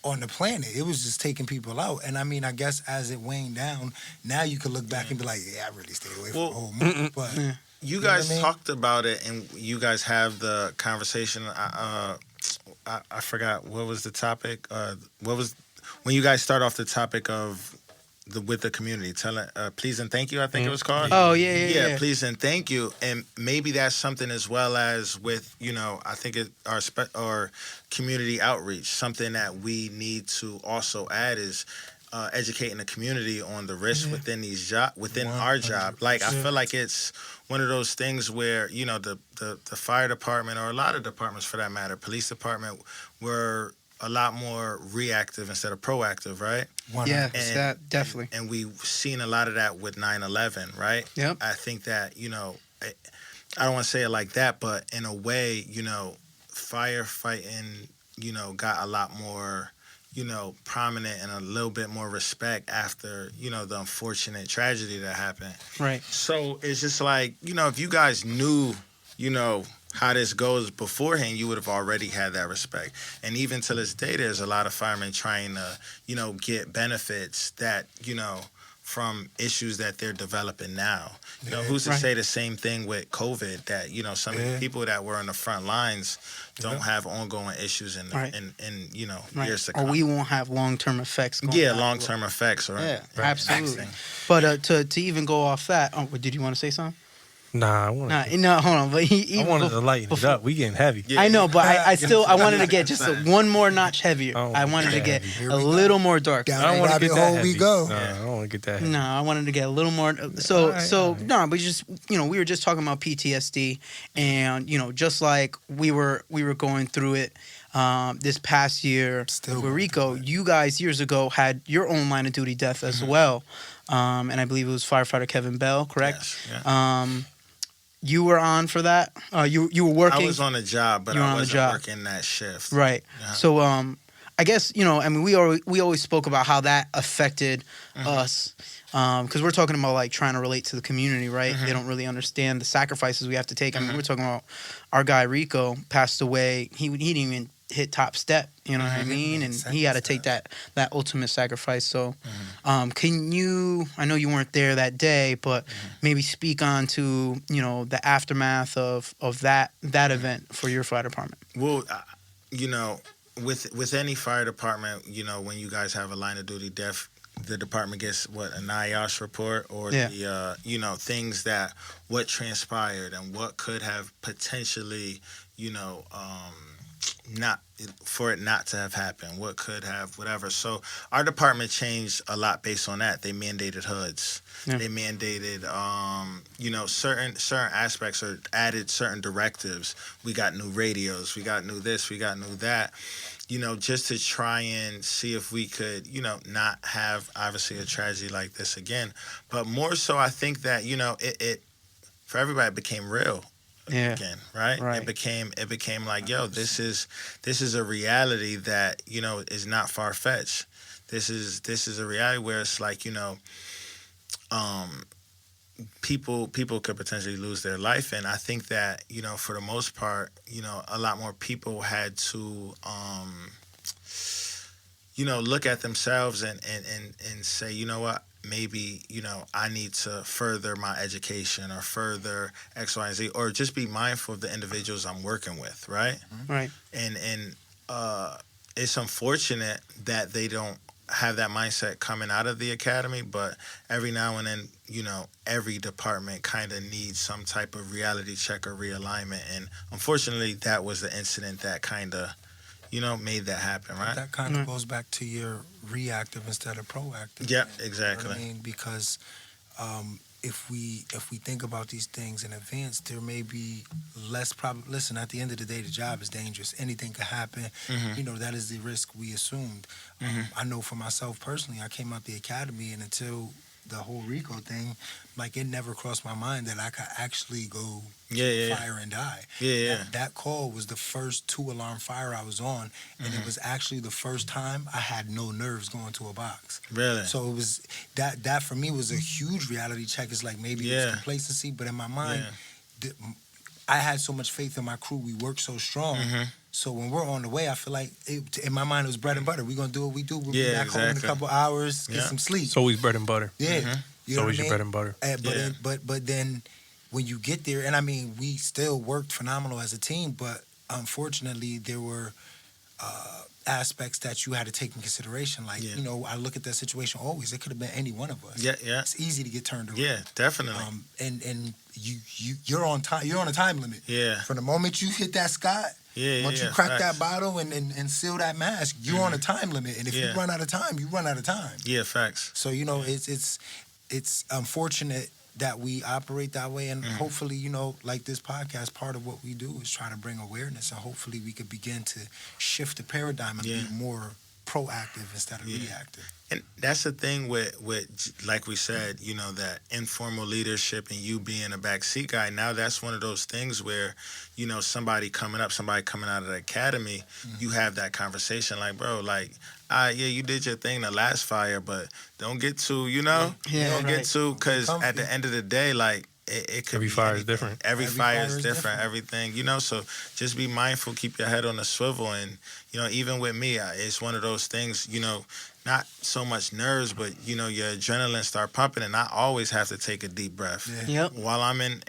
on the planet. It was just taking people out. And I mean, I guess as it waned down, now you could look back and be like, yeah, I really stayed away from the whole month. But
You
know what
guys
I mean?
talked about it, and you guys have the conversation. I forgot what was the topic. What was when you guys start off the topic of with the community? Tell it, please and thank you. I think it was called.
Oh yeah.
Please and thank you, and maybe that's something as well as with I think our community outreach. Something that we need to also add is. Educating the community on the risks within our job. Like I feel like it's one of those things where the fire department, or a lot of departments for that matter, police department, were a lot more reactive instead of proactive, right?
Yeah,
And-
that definitely.
And we've seen a lot of that with 9/11, right?
Yep.
I think that I don't want to say it like that, but in a way, firefighting, got a lot more. Prominent and a little bit more respect after, the unfortunate tragedy that happened.
Right.
So it's just like, if you guys knew, how this goes beforehand, you would have already had that respect. And even to this day, there's a lot of firemen trying to, get benefits that, from issues that they're developing now. Who's to say the same thing with COVID that, some of the people that were on the front lines don't have ongoing issues in years to come.
Or we won't have long-term effects.
Long-term effects. Or
Absolutely. But to even go off that, did you want to say something?
Nah, I
Hold on. But
I wanted to lighten it up. We getting heavy.
I know, but I wanted to get just one more notch heavier. I wanted to get a little more dark.
down
I don't
the
want to
rabbit
get that
hole
heavy.
we go.
No, I don't want to get that heavy.
No, I wanted to get a little more. No, but just we were just talking about PTSD, and just like we were going through it this past year
Still
with
going
Rico. You guys years ago had your own line of duty death as well, and I believe it was firefighter Kevin Bell, correct?
Yes, yeah.
You were on for that. You were working.
I was on a job, but
You were
I
on the
wasn't
job.
working that shift.
Right.
Yeah.
So I I guess, you know, I mean, we always spoke about how that affected us, because we're talking about like trying to relate to the community, right? They don't really understand the sacrifices we have to take. I mean, we're talking about our guy Rico passed away. He didn't even hit top step, you know what I mean? And he had to take that ultimate sacrifice. So, can you? I know you weren't there that day, but maybe speak on to, you know, the aftermath of that event for your fire department.
Well, you know, with any fire department, you know, when you guys have a line of duty death, the department gets an NIOSH report or the you know, things that what transpired and what could have potentially, you know, not for it not to have happened, what could have, whatever. So our department changed a lot based on that. They mandated hoods. They mandated you know, certain aspects, or added certain directives. We got new radios, we got new this, we got new that, you know, just to try and see if we could, you know, not have obviously a tragedy like this again. But more so, I think that, you know, it for everybody it became real. Again, right? It became like, yo, this is a reality that, you know, is not far fetched. This is a reality where it's like, you know, people could potentially lose their life, and I think that, you know, for the most part, you know, a lot more people had to you know, look at themselves and say, you know what, maybe, you know, I need to further my education or further X, Y, and Z, or just be mindful of the individuals I'm working with, right?
Right.
And it's unfortunate that they don't have that mindset coming out of the academy, but every now and then, you know, every department kind of needs some type of reality check or realignment, and unfortunately that was the incident that kind of, you know, made that happen, right?
That kind of goes back to your reactive instead of proactive.
Yeah,
thing,
exactly.
You know what I mean? Because if we think about these things in advance, there may be less problem. Listen, at the end of the day, the job is dangerous. Anything could happen. You know, that is the risk we assumed. I know for myself personally, I came out the academy, and until the whole RICO thing, like, it never crossed my mind that I could actually go fire and die. That call was the first 2-alarm fire I was on, and it was actually the first time I had no nerves going to a box.
Really?
So it was that for me was a huge reality check. It's like maybe it was complacency, but in my mind, I had so much faith in my crew. We worked so strong. So when we're on the way, I feel like in my mind it was bread and butter. We're gonna do what we do. We'll be back home in a couple hours, get some sleep.
It's always bread and butter.
You know
It's always
what I
your
mean?
bread and butter.
But then when you get there, and I mean, we still worked phenomenal as a team, but unfortunately there were aspects that you had to take in consideration. Like, you know, I look at that situation always. It could have been any one of us. It's easy to get turned around.
Yeah, definitely.
And you're on time. You're on a time limit. From the moment you hit that Scott, once you crack that bottle and seal that mask, you're on a time limit. And if you run out of time, you run out of time.
Yeah, facts.
So, you know, it's unfortunate that we operate that way, and hopefully, you know, like this podcast, part of what we do is try to bring awareness, and hopefully we could begin to shift the paradigm and be more proactive instead of reactive.
And that's the thing with like we said, you know, that informal leadership and you being a backseat guy. Now that's one of those things where, you know, somebody coming out of the academy, you have that conversation like, bro, like, you did your thing the last fire, but don't get too, you know, don't get too, because at the end of the day, like, it could
every
be
fire
anything.
is different.
Every fire is different. Everything, you know. So just be mindful, keep your head on the swivel, and, you know, even with me, it's one of those things, you know, not so much nerves, but, you know, your adrenaline start pumping, and I always have to take a deep breath. While I'm en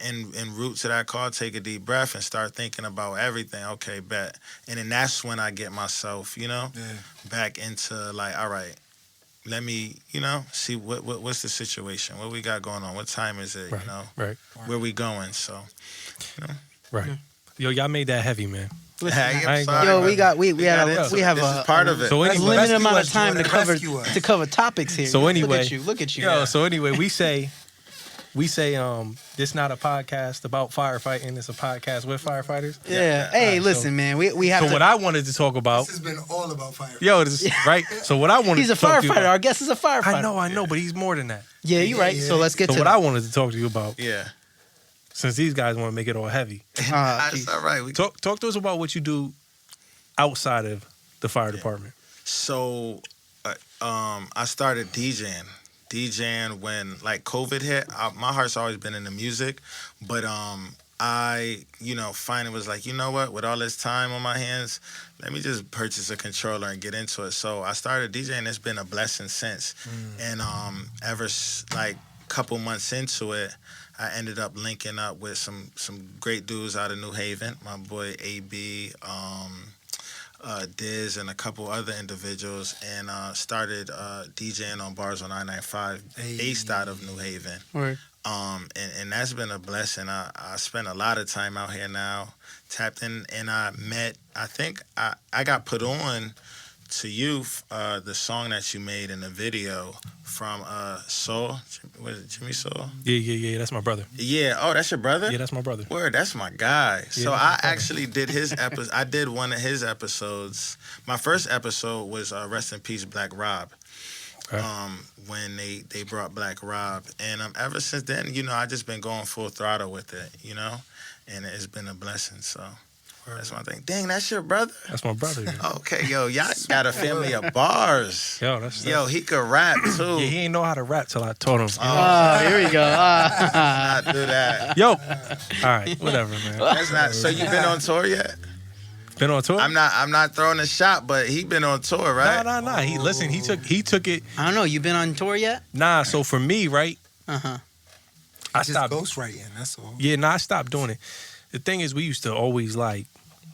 route to that call, take a deep breath and start thinking about everything. Okay, bet. And then that's when I get myself, you know, back into like, all right, let me, you know, see what's the situation, what we got going on, what time is it, you know, where we going, so, you know.
Yo, y'all made that heavy, man.
Listen,
I'm sorry,
yo,
but
we have
this is part of it.
So
a
anyway,
limited amount of
us,
time to
Jordan,
cover topics here.
So anyway,
look at you.
Yo, so anyway, we say this not a podcast about firefighting. It's a podcast with firefighters.
Hey, listen, man. We have.
So what I wanted to talk about.
This has been all about fire.
Yo, this is, right. So what I wanted.
He's a
to talk to you
firefighter.
about,
Our guest is a firefighter.
I know, but he's more than that.
Yeah, you're right. So let's get
So
to
what
that.
I wanted to talk to you about.
Yeah.
Since these guys want to make it all heavy.
That's all right.
Talk to us about what you do outside of the fire department.
So, I started DJing when like COVID hit. My heart's always been in the music, but I finally was like, you know what? With all this time on my hands, let me just purchase a controller and get into it. So I started DJing. It's been a blessing since, and like couple months into it, I ended up linking up with some great dudes out of New Haven. My boy AB. Diz and a couple other individuals, and started DJing on bars on I-95, based out of New Haven.
Word.
And that's been a blessing. I spent a lot of time out here now, tapped in, and I think I got put on to you the song that you made in the video from Soul. Was it Jimmy Soul?
Yeah. That's my brother.
Yeah. Oh, that's your brother?
Yeah, that's my brother.
Word, that's my guy.
Yeah,
So I actually did his episode. I did one of his episodes. My first episode was Rest in Peace, Black Rob.
Okay.
When they brought Black Rob, and ever since then, I just been going full throttle with it, and it's been a blessing. So that's my thing. Dang, that's your brother?
That's my brother. Yeah.
Okay, y'all got a family of bars.
Yo,
he could rap too.
Yeah, he ain't know how to rap till I taught him.
Here we go.
Not do that.
Yo, all right, whatever, man.
That's not. So you been on tour yet?
Been on tour?
I'm not throwing a shot, but he been on tour, right?
Nah. He took it.
I don't know. You been on tour yet?
Nah. So for me, right?
Uh-huh.
I
Just
stopped.
ghostwriting, that's all.
Yeah, I stopped doing it. The thing is, we used to always like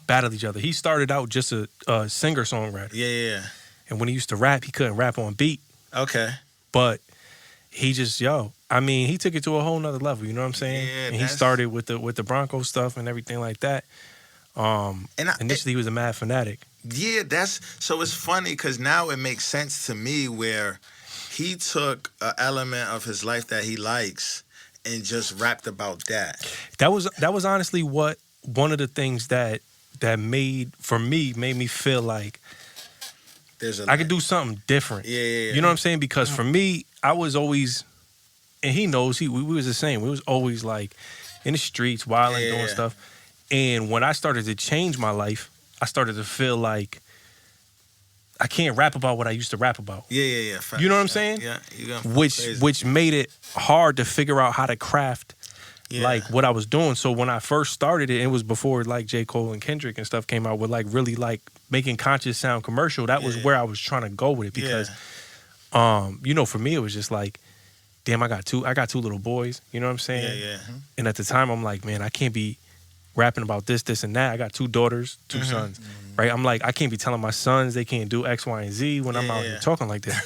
battle each other. He started out just a singer-songwriter.
Yeah.
And when he used to rap, he couldn't rap on beat.
Okay.
But he just, he took it to a whole nother level, you know what I'm saying?
Yeah,
and he started with the Bronco stuff and everything like that. Initially, he was a mad fanatic.
Yeah, so it's funny because now it makes sense to me where he took an element of his life that he likes and just rapped about that.
That was honestly what one of the things that made me feel like I could do something different.
Yeah.
You know what I'm saying? Because for me, I was always, and he knows, we was the same. We was always like in the streets, wilding, doing stuff. And when I started to change my life, I started to feel like I can't rap about what I used to rap about.
Yeah.
You know what I'm saying?
Yeah.
Which made it hard to figure out how to craft like what I was doing. So when I first started it was before like J. Cole and Kendrick and stuff came out with like really like making conscious sound commercial. That was where I was trying to go with it because, for me it was just like, damn, I got two little boys. You know what I'm saying?
Yeah.
And at the time I'm like, man, I can't be rapping about this and that. I got 2 daughters, 2 sons, right? I'm like, I can't be telling my sons they can't do X, Y, and Z when I'm out here talking like that.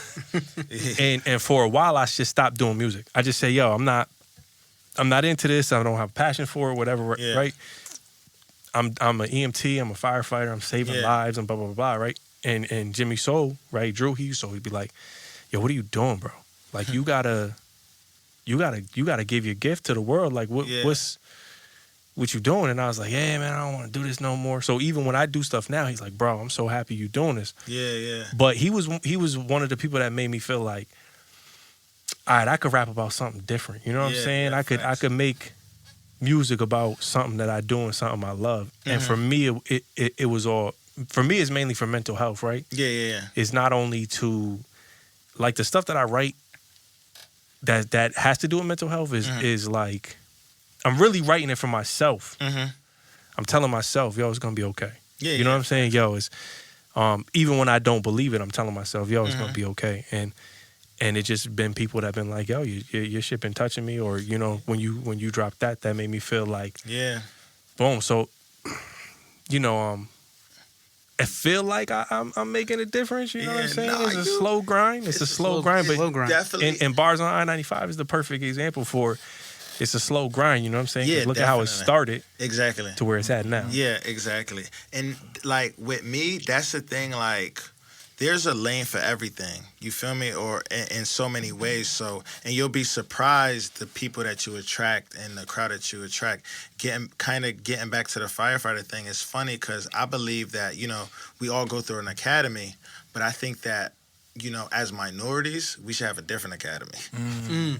And for a while, I just stopped doing music. I just say, yo, I'm not into this. I don't have a passion for it, whatever, right? I'm an EMT. I'm a firefighter. I'm saving lives and blah, blah, blah, right? And Jimmy Soul, right? Drew, he'd be like, yo, what are you doing, bro? Like, you gotta give your gift to the world. Like, what you doing? And I was like, yeah, man, I don't want to do this no more. So even when I do stuff now, he's like, bro, I'm so happy you doing this.
Yeah.
But he was one of the people that made me feel like, all right, I could rap about something different. You know what I'm saying?
Yeah,
I could make music about something that I do and something I love. And for me, it was all, for me, it's mainly for mental health, right?
Yeah.
It's not only to, like the stuff that I write that has to do with mental health is like, I'm really writing it for myself. I'm telling myself, yo, it's gonna be okay. You know what I'm saying? Yo, it's even when I don't believe it, I'm telling myself, yo, it's gonna be okay. And it just been people that been like, yo, your shit been touching me, or when you dropped that made me feel like, boom. So, I feel like I'm making a difference. You know what I'm saying? It's a slow grind. It's a slow grind, but
definitely.
And bars on I-95 is the perfect example for. It's a slow grind, you know what I'm saying?
Yeah,
look at how it started.
Exactly.
To where it's at now.
Yeah, exactly. And like with me, that's the thing, like there's a lane for everything. You feel me? Or in so many ways. So, and you'll be surprised the people that you attract and the crowd that you attract. Getting back to the firefighter thing is funny because I believe that, we all go through an academy, but I think that as minorities, we should have a different academy.
Mm.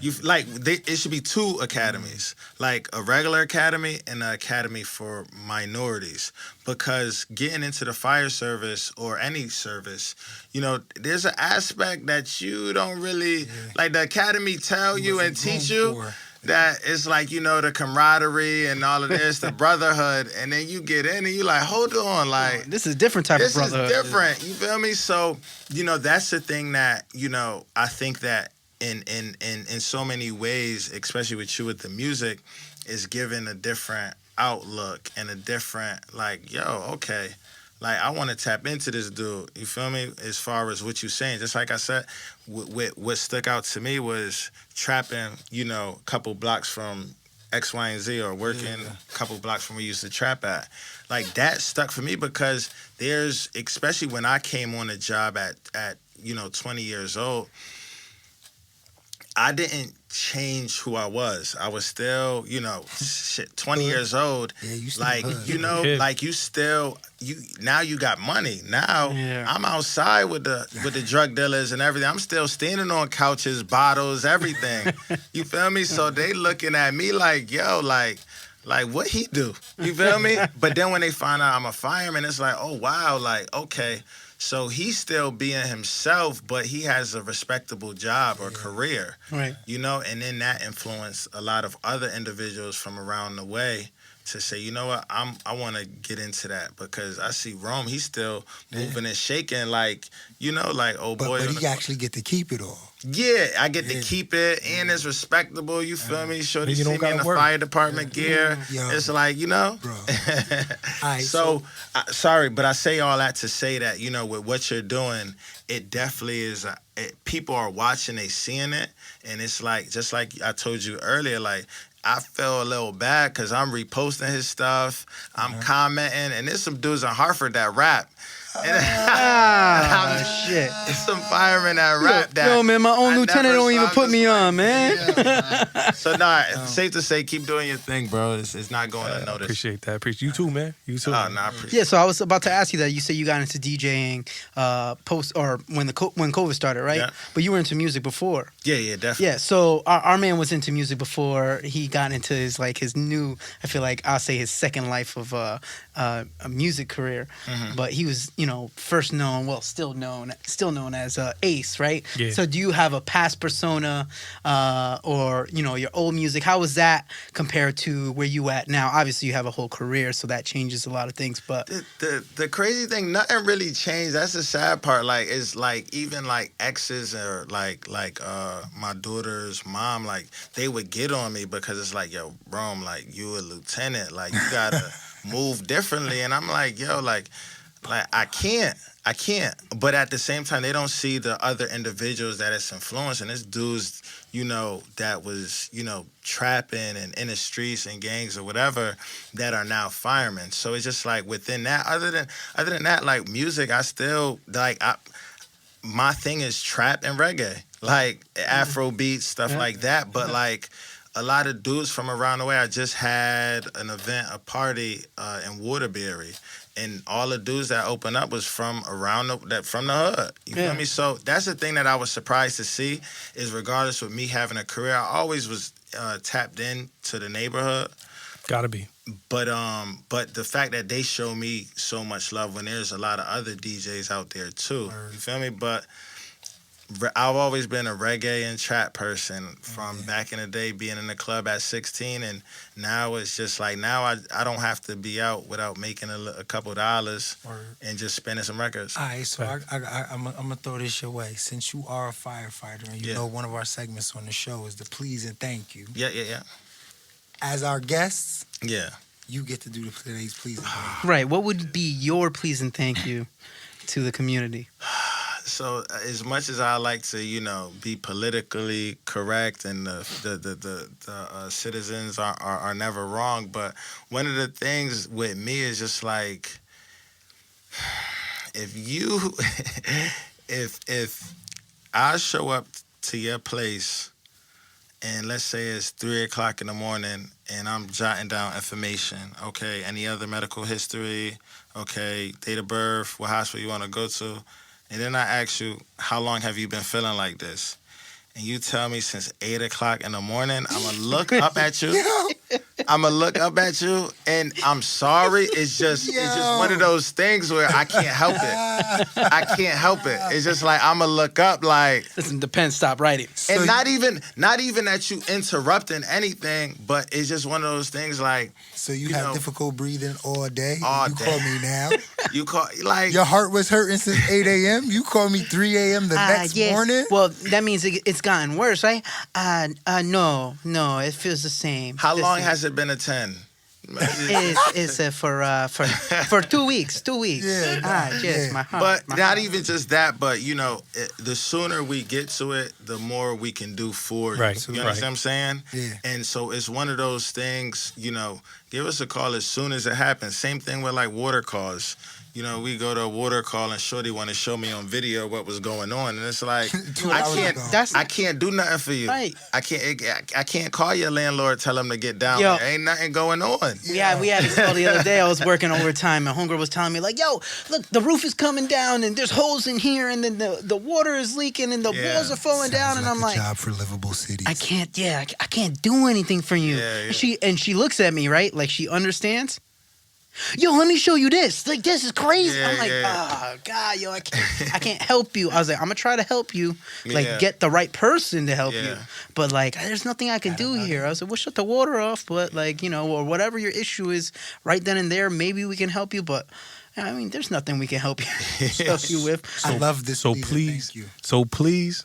It should be two academies, like a regular academy and an academy for minorities. Because getting into the fire service or any service, there's an aspect that you don't really like. The academy tell you and teach you. That it's like, the camaraderie and all of this, the brotherhood, and then you get in and you like, hold on, like
this is a different type of brotherhood.
This is different, you feel me? So, that's the thing that, I think that in so many ways, especially with you with the music, is giving a different outlook and a different, like, yo, okay. Like, I want to tap into this dude, you feel me? As far as what you're saying, just like I said, what stuck out to me was trapping, a couple blocks from X, Y, and Z, or working a couple blocks from where we used to trap at. Like, that stuck for me because especially when I came on the job at 20 years old, I didn't change who I was. I was still, 20 years old.
Yeah, you still
like,
hood.
like you still, now you got money. Now I'm outside with the drug dealers and everything. I'm still standing on couches, bottles, everything. You feel me? So they looking at me like, yo, like what he do? You feel me? But then when they find out I'm a fireman, it's like, oh wow, like, okay. So he's still being himself, but he has a respectable job or career.
Right.
And then that influenced a lot of other individuals from around the way to say, you know what, I want to get into that because I see Rome, he's still moving and shaking like, like, oh boy.
But he actually get to keep it all.
Yeah, I get to keep it, and it's respectable, you feel me? Shorty see me in the fire department gear. It's like,
Bro. Right,
so sorry, but I say all that to say that, with what you're doing, it definitely is, people are watching, they seeing it, and it's like, just like I told you earlier, like, I feel a little bad because I'm reposting his stuff, I'm commenting, and there's some dudes in Hartford that rap.
Shit.
It's some firemen that rap that.
Yo, man, my own
I
lieutenant
never
don't even
saw
put me on, man.
So, it's safe to say, keep doing your thing, bro. It's not going unnoticed.
Appreciate that. Appreciate you too, man. You too.
I appreciate
Yeah, so I was about to ask you that. You say you got into DJing when COVID started, right?
Yeah.
But you were into music before.
Yeah, definitely.
Yeah, so our man was into music before he got into his new, I feel like I'll say his second life of a music career.
Mm-hmm.
But he was, first known, still known as Ace, right?
Yeah.
So do you have a past persona or, your old music? How was that compared to where you at now? Obviously, you have a whole career, so that changes a lot of things. But
the crazy thing, nothing really changed. That's the sad part. Like, it's like even like exes or like my daughter's mom, like they would get on me because it's like, yo, Rome, like you a lieutenant, like you gotta move differently, and I'm like, yo, like I can't. But at the same time, they don't see the other individuals that it's influencing. This dude's, that was, trapping and in the streets and gangs or whatever that are now firemen. So it's just like within that, other than that, like music, I still like my thing is trap and reggae, like Afro beats, stuff like that. But like a lot of dudes from around the way, I just had an event, a party in Waterbury. And all the dudes that opened up was from around from the hood. You feel me? So that's the thing that I was surprised to see is regardless of me having a career, I always was tapped in to the neighborhood.
Gotta be.
But the fact that they show me so much love when there's a lot of other DJs out there too. You feel me? But I've always been a reggae and trap person from back in the day, being in the club at 16, and now it's just like now I don't have to be out without making a couple dollars and just spending some records.
All right, so I'm gonna throw this your way. Since you are a firefighter and you know one of our segments on the show is the please and thank you.
Yeah.
As our guests,
you
get to do today's please and thank you.
Right, what would be your please and thank you to the community?
So as much as I like to, be politically correct and the citizens are never wrong, but one of the things with me is just like, if I show up to your place and let's say it's 3:00 in the morning and I'm jotting down information, okay, any other medical history, okay, date of birth, what hospital you want to go to, and then I ask you, how long have you been feeling like this? And you tell me since 8 o'clock in the morning, I'm gonna look up at you. I'm gonna look up at you, and I'm sorry. It's just one of those things where I can't help it. I can't help it. It's just like I'm gonna look up, like,
Listen, depends. Stop writing.
and not even that you interrupting anything, but it's just one of those things like.
So you have difficult breathing all day.
All
you
day.
call me now.
You call like
Your heart was hurting since 8 a.m. You call me 3 a.m. the next morning.
Well, that means it's gotten worse, right? No, it feels the same.
how long has it been a 10?
It's for 2 weeks. 2 weeks.
Yeah,
Yes,
yeah.
my heart.
But
my
not
heart.
even just that, but the sooner we get to it, the more we can do for
Right,
you. You understand what I'm saying?
Yeah.
And so it's one of those things, give us a call as soon as it happens. Same thing with like water calls. We go to a water call and Shorty want to show me on video what was going on, and it's like
2 hours ago.
That's
I can't do nothing for you.
Right.
I can't call your landlord, tell him to get down.
Yo.
There ain't nothing going on.
We had this call the other day. I was working overtime, and homegirl was telling me like, "Yo, look, the roof is coming down, and there's holes in here, and then the water is leaking, and the walls are falling down." And I'm
a
like,
job for livable cities.
I can't do anything for you.
Yeah, yeah.
And she looks at me, right? Like she understands. Yo, let me show you this. Like, this is crazy.
Yeah,
I'm like,
yeah.
oh God, yo, I can't help you. I was like, I'm gonna try to help you, like
Yeah.
get the right person to help you.
Yeah.
But like, there's nothing I can do here. I was like, we'll shut the water off, but like, or whatever your issue is, right then and there, maybe we can help you. But I mean, there's nothing we can help you with.
I love this.
So
season.
please,
Thank you.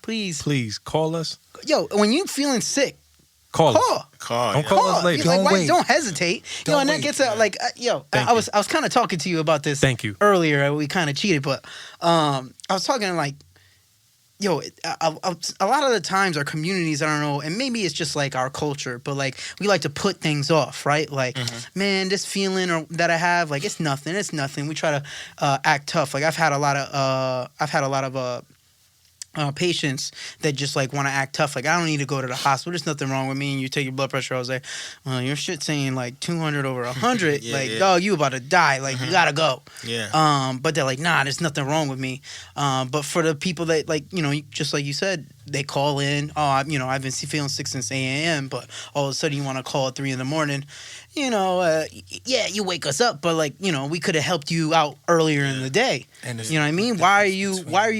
Please,
call us.
yo, when you feeling sick,
Call us.
call.
Call.
Don't
yeah.
call us later.
Like,
Don't
why-
wait.
don't hesitate.
Don't
And that
wait.
gets out like,
Thank
I was kind of talking to you about this.
Thank you.
Earlier. We kind of cheated, but I was talking like, a lot of the times our communities, I don't know, and maybe it's just like our culture, but like we like to put things off, right? Like, man, this feeling that I have, like it's nothing. We try to act tough. Like I've had a lot of patients that just like want to act tough. Like, I don't need to go to the hospital. There's nothing wrong with me. And you take your blood pressure. I was like, well, your shit saying like 200 over 100.
Yeah,
like,
yeah.
dog, you about to die. Like, you gotta go.
Yeah.
But they're like, nah, there's nothing wrong with me. But for the people that like, just like you said, they call in. Oh, I've been feeling sick since 8 a.m. But all of a sudden you want to call at 3 a.m. Yeah, you wake us up, but like, we could have helped you out earlier in the day.
And
You know what I mean? Why are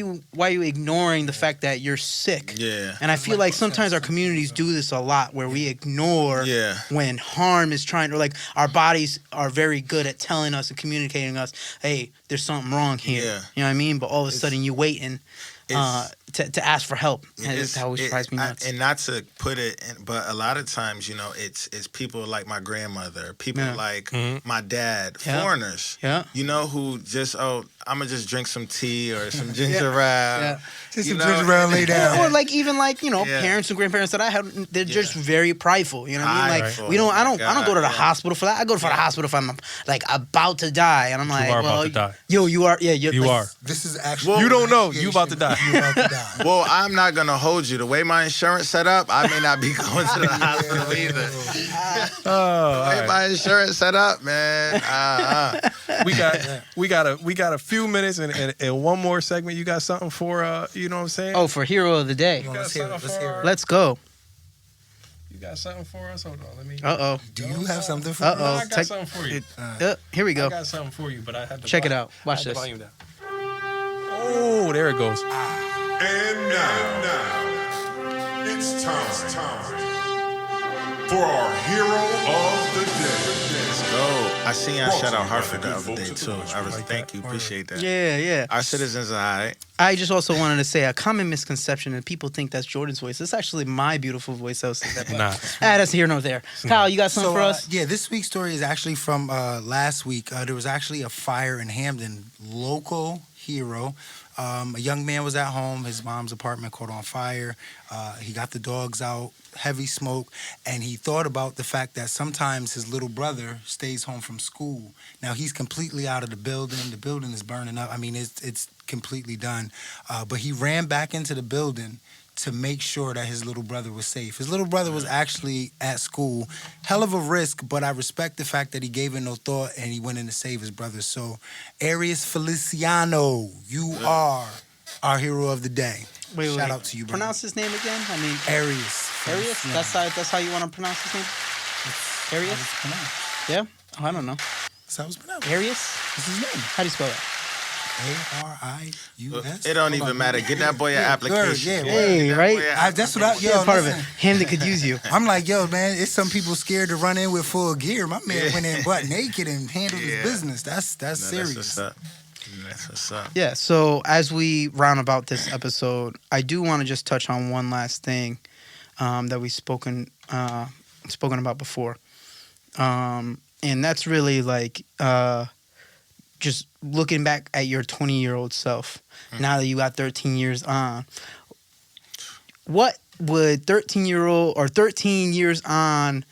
you ignoring the fact that you're sick?
Yeah.
And I feel like sometimes our communities do this a lot, where we ignore
Yeah.
when harm is trying to, like, our bodies are very good at telling us and communicating us, hey, there's something wrong here.
Yeah.
You know what I mean? But all of a sudden you waiting to ask for help. And
It's-
that always drives me nuts.
and not to put it in, but a lot of times, it's people like my grandmother, people
Yeah.
like my dad,
Yeah.
foreigners,
Yeah.
who just, I'm going to just drink some tea or some ginger ale.
Yeah.
Just
you
some
know,
ginger ale,
and-
lay down.
Or like even like
Yeah.
parents and grandparents that I have, they're just very prideful. You know what I mean? Like
Prideful.
we don't, I don't go to the
God, yeah.
hospital for that. I go to the hospital if I'm like about to die, and I'm like,
are
well,
about to die.
yo, you are, yeah,
You
like,
are.
This is actually.
Well,
You don't know. You about to die.
You about to die.
Well, I'm not going to hold you. The way my insurance set up, I may not be going to the hospital either.
Oh, all
The way
right.
my insurance set up, man.
we got a few minutes and one more segment. You got something for you know what I'm saying?
Oh, for hero of the day,
You got
Let's hear it.
something
Let's
for
hear it.
our-
let's go.
You got something for us? Hold on, let me.
Do you have something for
Uh-oh.
No, I
me?
got something for you.
Here we
I
go.
got something for you, but I have to
Check it out. Watch
I have the
this.
volume down. Oh, there it goes.
And now, it's time for our hero of the day.
Let's go. I seen y'all shout out Hartford the other day, too. Thank you. Appreciate that.
Yeah.
Our citizens are all right.
I just also wanted to say a common misconception, and people think that's Jordan's voice. It's actually my beautiful voice.
Nah.
That's here nor there. Kyle, you got something for us?
Yeah, this week's story is actually from last week. There was actually a fire in Hamden, local hero. A young man was at home. His mom's apartment caught on fire. He got the dogs out, heavy smoke, and he thought about the fact that sometimes his little brother stays home from school. Now, he's completely out of the building. The building is burning up. I mean, it's completely done. But he ran back into the building to make sure that his little brother was safe. His little brother was actually at school. Hell of a risk, but I respect the fact that he gave it no thought and he went in to save his brother. So, Arius Feliciano, you are our hero of the day.
Wait,
Shout out to you, bro.
Pronounce his name again. I mean,
Arius.
Arius.
Yeah.
That's how you want to pronounce his name.
How
Arius.
it's pronounced.
Yeah. Oh, I don't know.
That's how it's pronounced.
Arius.
That's his name.
How do you spell that?
A-R-I-U-S.
It don't even matter. Get that boy an application.
yeah,
Hey,
Get that
right?
boy an
That's what I. Yo,
Yeah, part of it.
listen.
Him that could use you.
I'm like, yo, man, it's some people scared to run in with full gear. My man went in butt naked and handled his
Yeah.
business. That's serious.
That's what's up. That's what's up.
Yeah. So as we round about this episode, I do want to just touch on one last thing that we've spoken about before, and that's really like just looking back at your 20-year-old self. Now that you got 13 years on, what would 13 years on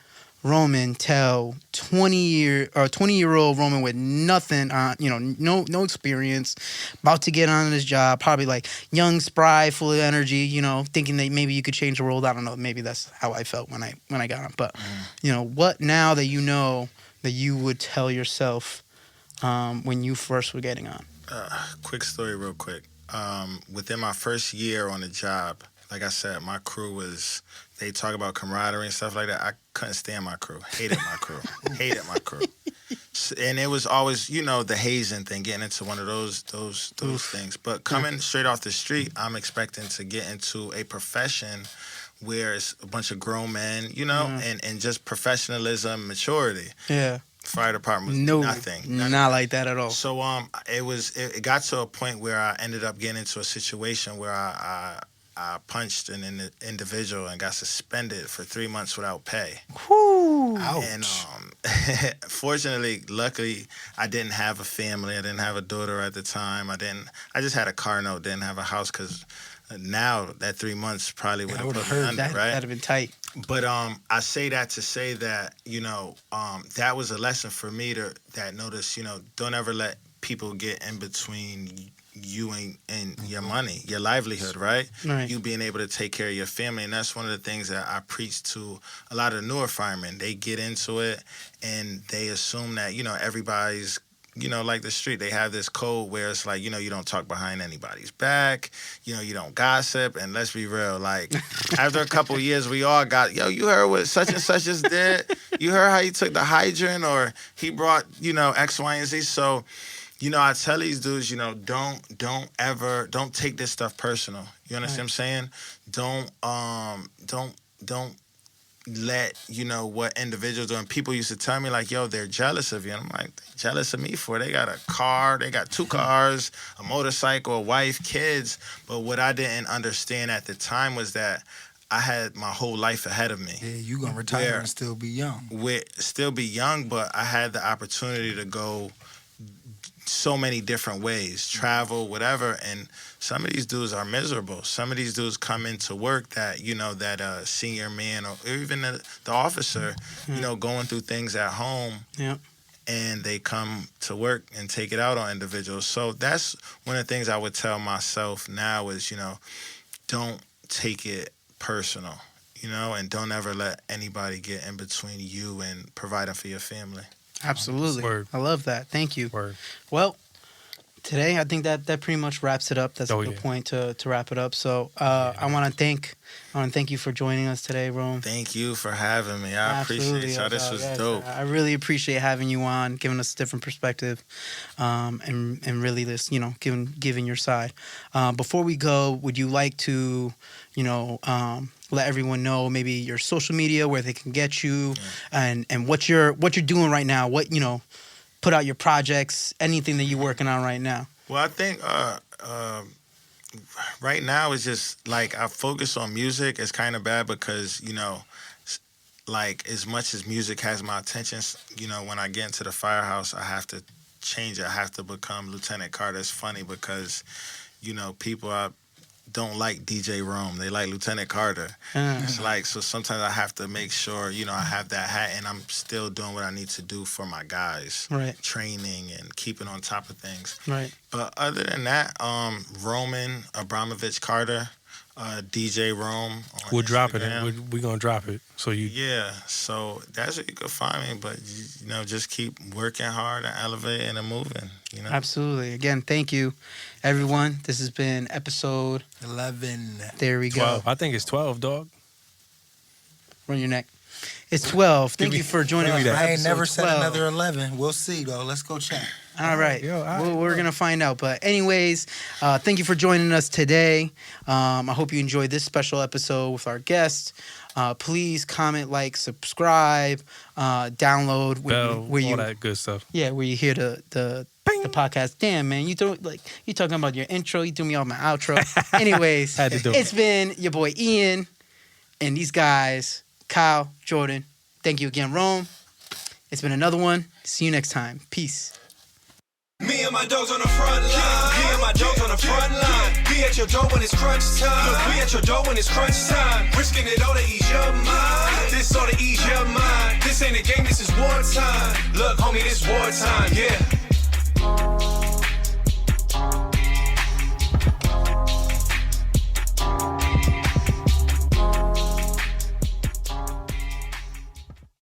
Roman tell 20-year-old Roman with nothing on, no experience, about to get on his job, probably like young, spry, full of energy, thinking that maybe you could change the world. I don't know, maybe that's how I felt when I got on. But what now that you know that you would tell yourself when you first were getting on?
Quick story real quick. Within my first year on the job, like I said, my crew they talk about camaraderie and stuff like that. I couldn't stand my crew. Hated my crew. Hated my crew. And it was always, the hazing thing, getting into one of those things. But coming straight off the street, I'm expecting to get into a profession where it's a bunch of grown men, and just professionalism, maturity.
Yeah.
Fire department was nothing.
Not like that at all.
So it got to a point where I ended up getting into a situation where I punched an individual and got suspended for 3 months without pay.
Whew.
Ouch.
And fortunately, luckily, I didn't have a family. I didn't have a daughter at the time. I just had a car note. Didn't have a house because now that 3 months probably would have put me under, right?
That'd have been tight.
But I say that to say that that was a lesson for me that notice don't ever let people get in between you and your money, your livelihood, right?
Right.
You being able to take care of your family, and that's one of the things that I preach to a lot of the newer firemen. They get into it and they assume that everybody's like the street, they have this code where it's like, you don't talk behind anybody's back, you don't gossip. And let's be real, like, after a couple of years, we all got, you heard what such and such just did? You heard how he took the hydrant, or he brought, X, Y, and Z. So, I tell these dudes, don't take this stuff personal. You understand what I'm saying? Don't let what individuals do. And people used to tell me like, they're jealous of you. And I'm like, jealous of me for? They got a car, they got 2 cars, a motorcycle, a wife, kids. But what I didn't understand at the time was that I had my whole life ahead of me.
Yeah, you gonna retire and still be young.
Still be young, but I had the opportunity to go so many different ways, travel, whatever. And some of these dudes are miserable. Some of these dudes come into work that, that senior man or even the officer, going through things at home.
Yeah.
And they come to work and take it out on individuals. So that's one of the things I would tell myself now is, don't take it personal, and don't ever let anybody get in between you and providing for your family.
Absolutely.
Word.
I love that. Thank you.
Word.
Well, today I think that pretty much wraps it up. That's a good point to wrap it up. So I want to thank you for joining us today, Rome.
Thank you for having me. I appreciate y'all. This was dope.
I really appreciate having you on, giving us a different perspective, and really this, giving your side. Before we go, would you like to, let everyone know maybe your social media, where they can get you, and what you're doing right now? What put out your projects, anything that you're working on right now?
Well, I think right now it's just like I focus on music. It's kind of bad because like as much as music has my attention, when I get into the firehouse, I have to change it. I have to become Lieutenant Carter. It's funny because people don't like DJ Rome. They like Lieutenant Carter. It's like, so sometimes I have to make sure, I have that hat and I'm still doing what I need to do for my guys.
Right.
Training and keeping on top of things.
Right.
But other than that, Roman Abramovich Carter, DJ room. On
We'll drop it.
Instagram.
We're gonna drop it. So you.
Yeah, so that's where you can find me. But you know, just keep working hard and elevating and moving. You know.
Absolutely. Again, thank you, everyone. This has been episode
11.
There we
12.
go.
I think it's 12, dog.
Run your neck. It's 12. Thank you for joining us. For
I ain't
episode
never said
12.
another 11. We'll see, though. Let's go check.
All right.
Yo, all right,
We're going to find out. But anyways, thank you for joining us today. I hope you enjoyed this special episode with our guest. Please comment, like, subscribe, download.
Bell, all that good stuff.
Yeah, where you hear the podcast. Damn, man, you talking about your intro. You threw me off my outro. Anyways,
Had to do it.
it's been your boy Ian and these guys, Kyle, Jordan. Thank you again, Rome. It's been another one. See you next time. Peace.
Me and my dogs on the front line. Me and my dogs on the front line. Be at your door when it's crunch time. Look, be at your door when it's crunch time. Risking it all to ease your mind. This all to ease your mind. This ain't a game, this is wartime. Look, homie, this wartime, yeah.